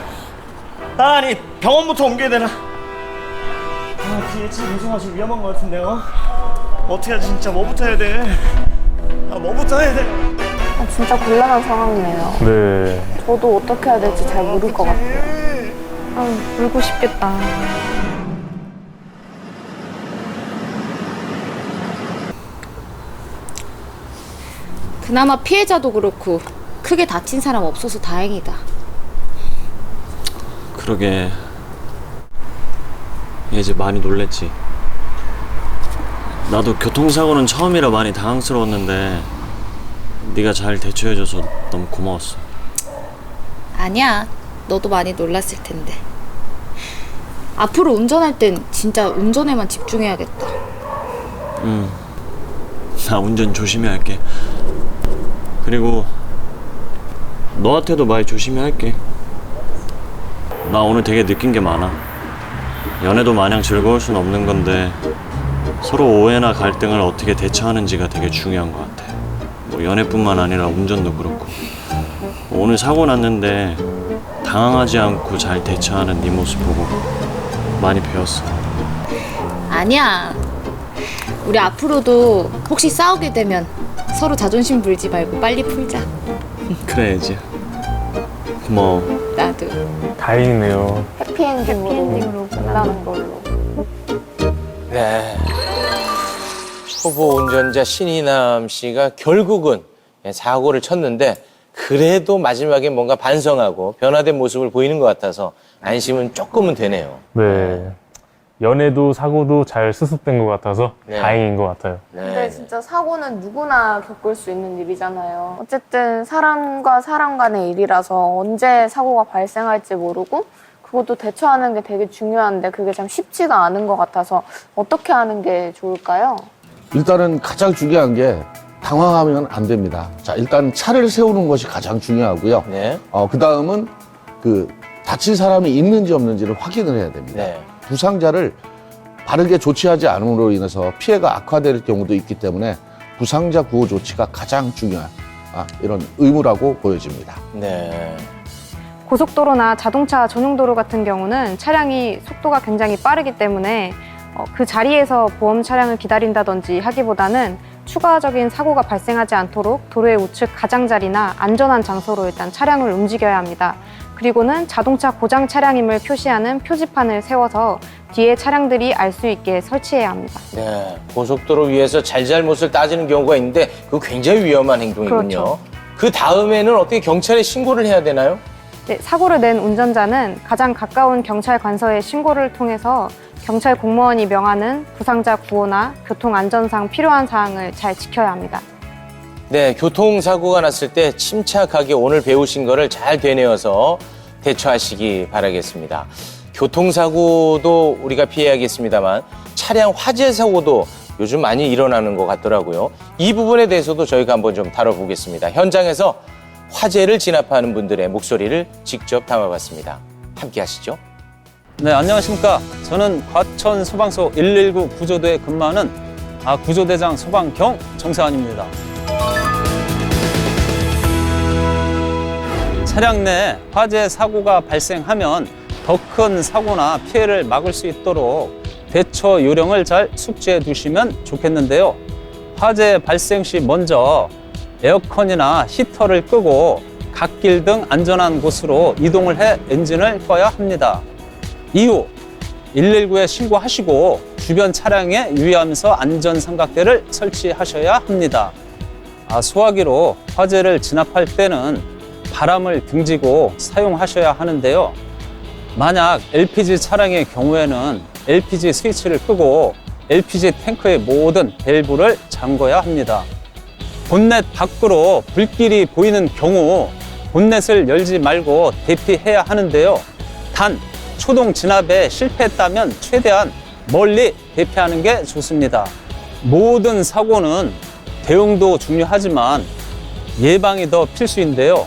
아니, 병원부터 옮겨야 되나? 뒤에 차 배송하시 위험한 것 같은데요? 어떻게 하지, 진짜? 뭐부터 해야 돼? 뭐부터 해야 돼? 진짜 곤란한 상황이네요. 네. 저도 어떻게 해야 될지 잘 모를 것 같아요. 울고 싶겠다. 그나마 피해자도 그렇고 크게 다친 사람 없어서 다행이다. 그러게. 얘 이제 많이 놀랬지. 나도 교통사고는 처음이라 많이 당황스러웠는데 네가 잘 대처해줘서 너무 고마웠어. 아니야. 너도 많이 놀랐을 텐데. 앞으로 운전할 땐 진짜 운전에만 집중해야겠다. 나 운전 조심히 할게. 그리고 너한테도 많이 조심히 할게. 나 오늘 되게 느낀 게 많아. 연애도 마냥 즐거울 순 없는 건데 서로 오해나 갈등을 어떻게 대처하는지가 되게 중요한 것 같아. 뭐 연애뿐만 아니라 운전도 그렇고. 오늘 사고 났는데 당황하지 않고 잘 대처하는 네 모습 보고 많이 배웠어. 아니야. 우리 앞으로도 혹시 싸우게 되면 서로 자존심 부리지 말고 빨리 풀자. 그래야지. 고마워. 나도. 다행이네요. 해피엔딩으로 끝나는 걸로. 네. 초보 운전자 신이남 씨가 결국은 사고를 쳤는데 그래도 마지막에 뭔가 반성하고 변화된 모습을 보이는 것 같아서 안심은 조금은 되네요. 네. 연애도 사고도 잘 수습된 것 같아서 네. 다행인 것 같아요. 근데 진짜 사고는 누구나 겪을 수 있는 일이잖아요. 어쨌든 사람과 사람 간의 일이라서 언제 사고가 발생할지 모르고 그것도 대처하는 게 되게 중요한데 그게 참 쉽지가 않은 것 같아서 어떻게 하는 게 좋을까요? 일단은 가장 중요한 게 당황하면 안 됩니다. 자, 일단 차를 세우는 것이 가장 중요하고요. 네. 그 다음은 다친 사람이 있는지 없는지를 확인을 해야 됩니다. 네. 부상자를 바르게 조치하지 않음으로 인해서 피해가 악화될 경우도 있기 때문에 부상자 구호 조치가 가장 중요한 이런 의무라고 보여집니다. 네. 고속도로나 자동차 전용도로 같은 경우는 차량이 속도가 굉장히 빠르기 때문에 그 자리에서 보험 차량을 기다린다든지 하기보다는 추가적인 사고가 발생하지 않도록 도로의 우측 가장자리나 안전한 장소로 일단 차량을 움직여야 합니다. 그리고는 자동차 고장 차량임을 표시하는 표지판을 세워서 뒤에 차량들이 알 수 있게 설치해야 합니다. 네. 고속도로 위에서 잘잘못을 따지는 경우가 있는데 그거 굉장히 위험한 행동이군요. 그렇죠. 그 다음에는 어떻게 경찰에 신고를 해야 되나요? 네, 사고를 낸 운전자는 가장 가까운 경찰 관서에 신고를 통해서 경찰 공무원이 명하는 부상자 구호나 교통안전상 필요한 사항을 잘 지켜야 합니다. 네, 교통사고가 났을 때 침착하게 오늘 배우신 거를 잘 되뇌어서 대처하시기 바라겠습니다. 교통사고도 우리가 피해야겠습니다만 차량 화재 사고도 요즘 많이 일어나는 것 같더라고요. 이 부분에 대해서도 저희가 한번 좀 다뤄보겠습니다. 현장에서 화재를 진압하는 분들의 목소리를 직접 담아봤습니다. 함께 하시죠. 네, 안녕하십니까. 저는 과천 소방서 119 구조대에 근무하는 구조대장 소방경 정세환입니다. 차량 내 화재 사고가 발생하면 더 큰 사고나 피해를 막을 수 있도록 대처 요령을 잘 숙지해 두시면 좋겠는데요. 화재 발생 시 먼저 에어컨이나 히터를 끄고 갓길 등 안전한 곳으로 이동을 해 엔진을 꺼야 합니다. 이후 119에 신고하시고 주변 차량에 유의하면서 안전삼각대를 설치하셔야 합니다. 소화기로 화재를 진압할 때는 바람을 등지고 사용하셔야 하는데요. 만약 LPG 차량의 경우에는 LPG 스위치를 끄고 LPG 탱크의 모든 밸브를 잠궈야 합니다. 본넷 밖으로 불길이 보이는 경우 본넷을 열지 말고 대피해야 하는데요. 단 초동 진압에 실패했다면 최대한 멀리 대피하는 게 좋습니다. 모든 사고는 대응도 중요하지만 예방이 더 필수인데요.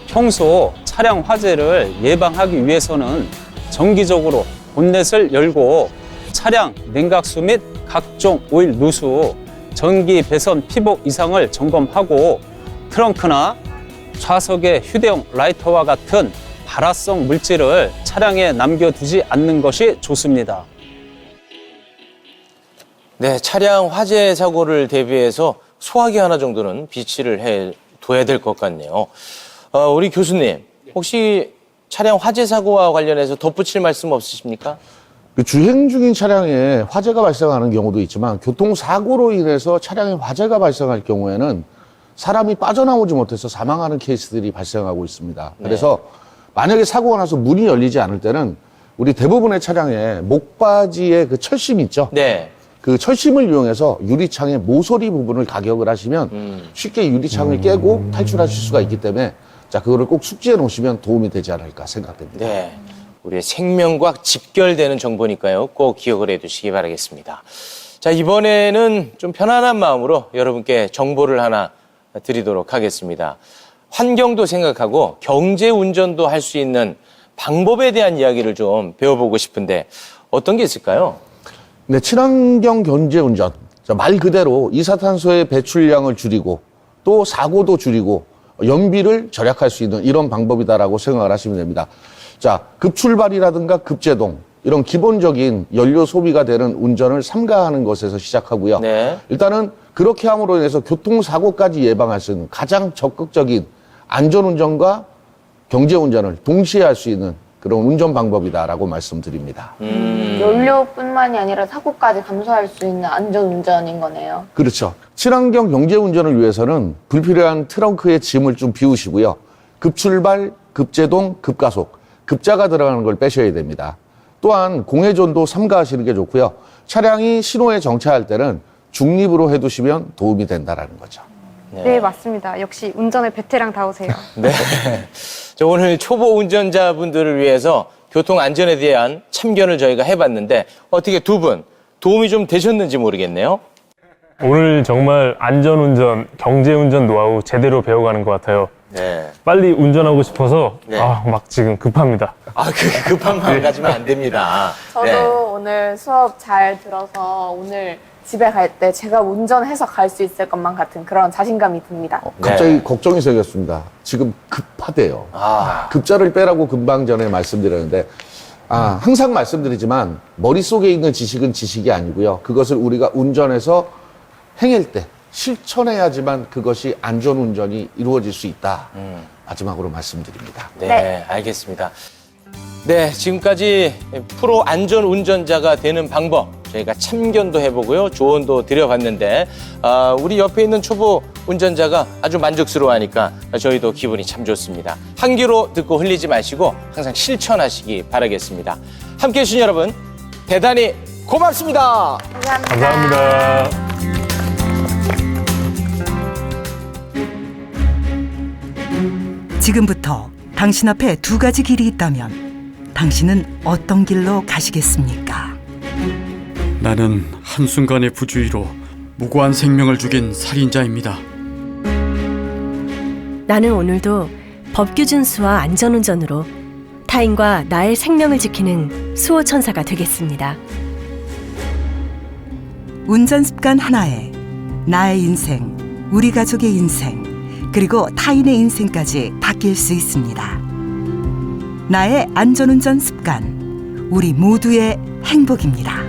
평소 차량 화재를 예방하기 위해서는 정기적으로 본넷을 열고 차량 냉각수 및 각종 오일 누수, 전기 배선 피복 이상을 점검하고 트렁크나 좌석의 휴대용 라이터와 같은 발화성 물질을 차량에 남겨두지 않는 것이 좋습니다. 네, 차량 화재 사고를 대비해서 소화기 하나 정도는 비치를 해둬야 될 것 같네요. 우리 교수님, 혹시 차량 화재 사고와 관련해서 덧붙일 말씀 없으십니까? 주행 중인 차량에 화재가 발생하는 경우도 있지만 교통사고로 인해서 차량에 화재가 발생할 경우에는 사람이 빠져나오지 못해서 사망하는 케이스들이 발생하고 있습니다. 그래서 만약에 사고가 나서 문이 열리지 않을 때는 우리 대부분의 차량에 목바지에 그 철심 있죠? 네. 그 철심을 이용해서 유리창의 모서리 부분을 가격을 하시면 쉽게 유리창을 깨고 탈출하실 수가 있기 때문에 그거를 꼭 숙지해 놓으시면 도움이 되지 않을까 생각됩니다. 네. 우리의 생명과 직결되는 정보니까요. 꼭 기억을 해두시기 바라겠습니다. 자, 이번에는 좀 편안한 마음으로 여러분께 정보를 하나 드리도록 하겠습니다. 환경도 생각하고 경제 운전도 할 수 있는 방법에 대한 이야기를 좀 배워보고 싶은데 어떤 게 있을까요? 네, 친환경 경제 운전. 말 그대로 이산화탄소의 배출량을 줄이고 또 사고도 줄이고 연비를 절약할 수 있는 이런 방법이다라고 생각을 하시면 됩니다. 자, 급출발이라든가 급제동 이런 기본적인 연료 소비가 되는 운전을 삼가하는 것에서 시작하고요. 네. 일단은 그렇게 함으로 인해서 교통사고까지 예방할 수 있는 가장 적극적인 안전운전과 경제운전을 동시에 할 수 있는 그런 운전 방법이다라고 말씀드립니다. 연료뿐만이 아니라 사고까지 감소할 수 있는 안전운전인 거네요. 그렇죠. 친환경 경제운전을 위해서는 불필요한 트렁크에 짐을 좀 비우시고요. 급출발, 급제동, 급가속, 급자가 들어가는 걸 빼셔야 됩니다. 또한 공회전도 삼가하시는 게 좋고요. 차량이 신호에 정차할 때는 중립으로 해두시면 도움이 된다라는 거죠. 네, 맞습니다. 역시 운전의 베테랑다우세요. 네. 저 오늘 초보 운전자분들을 위해서 교통 안전에 대한 참견을 저희가 해봤는데 어떻게 두 분 도움이 좀 되셨는지 모르겠네요. 오늘 정말 안전운전, 경제운전 노하우 제대로 배워가는 것 같아요. 네. 빨리 운전하고 싶어서 네. 막 지금 급합니다. 급한 마음 가지면 안 됩니다. 저도 네. 오늘 수업 잘 들어서 오늘 집에 갈 때 제가 운전해서 갈 수 있을 것만 같은 그런 자신감이 듭니다. 갑자기 걱정이 생겼습니다. 지금 급하대요. 급자를 빼라고 금방 전에 말씀드렸는데 항상 말씀드리지만 머릿속에 있는 지식은 지식이 아니고요. 그것을 우리가 운전해서 행할 때 실천해야지만 그것이 안전운전이 이루어질 수 있다. 마지막으로 말씀드립니다. 네, 알겠습니다. 네, 지금까지 프로 안전운전자가 되는 방법 저희가 참견도 해보고요. 조언도 드려봤는데 우리 옆에 있는 초보 운전자가 아주 만족스러워하니까 저희도 기분이 참 좋습니다. 한 귀로 듣고 흘리지 마시고 항상 실천하시기 바라겠습니다. 함께해 주신 여러분 대단히 고맙습니다. 감사합니다. 지금부터 당신 앞에 두 가지 길이 있다면 당신은 어떤 길로 가시겠습니까? 나는 한순간의 부주의로 무고한 생명을 죽인 살인자입니다. 나는 오늘도 법규 준수와 안전운전으로 타인과 나의 생명을 지키는 수호천사가 되겠습니다. 운전 습관 하나에 나의 인생, 우리 가족의 인생, 그리고 타인의 인생까지 바뀔 수 있습니다. 나의 안전운전 습관, 우리 모두의 행복입니다.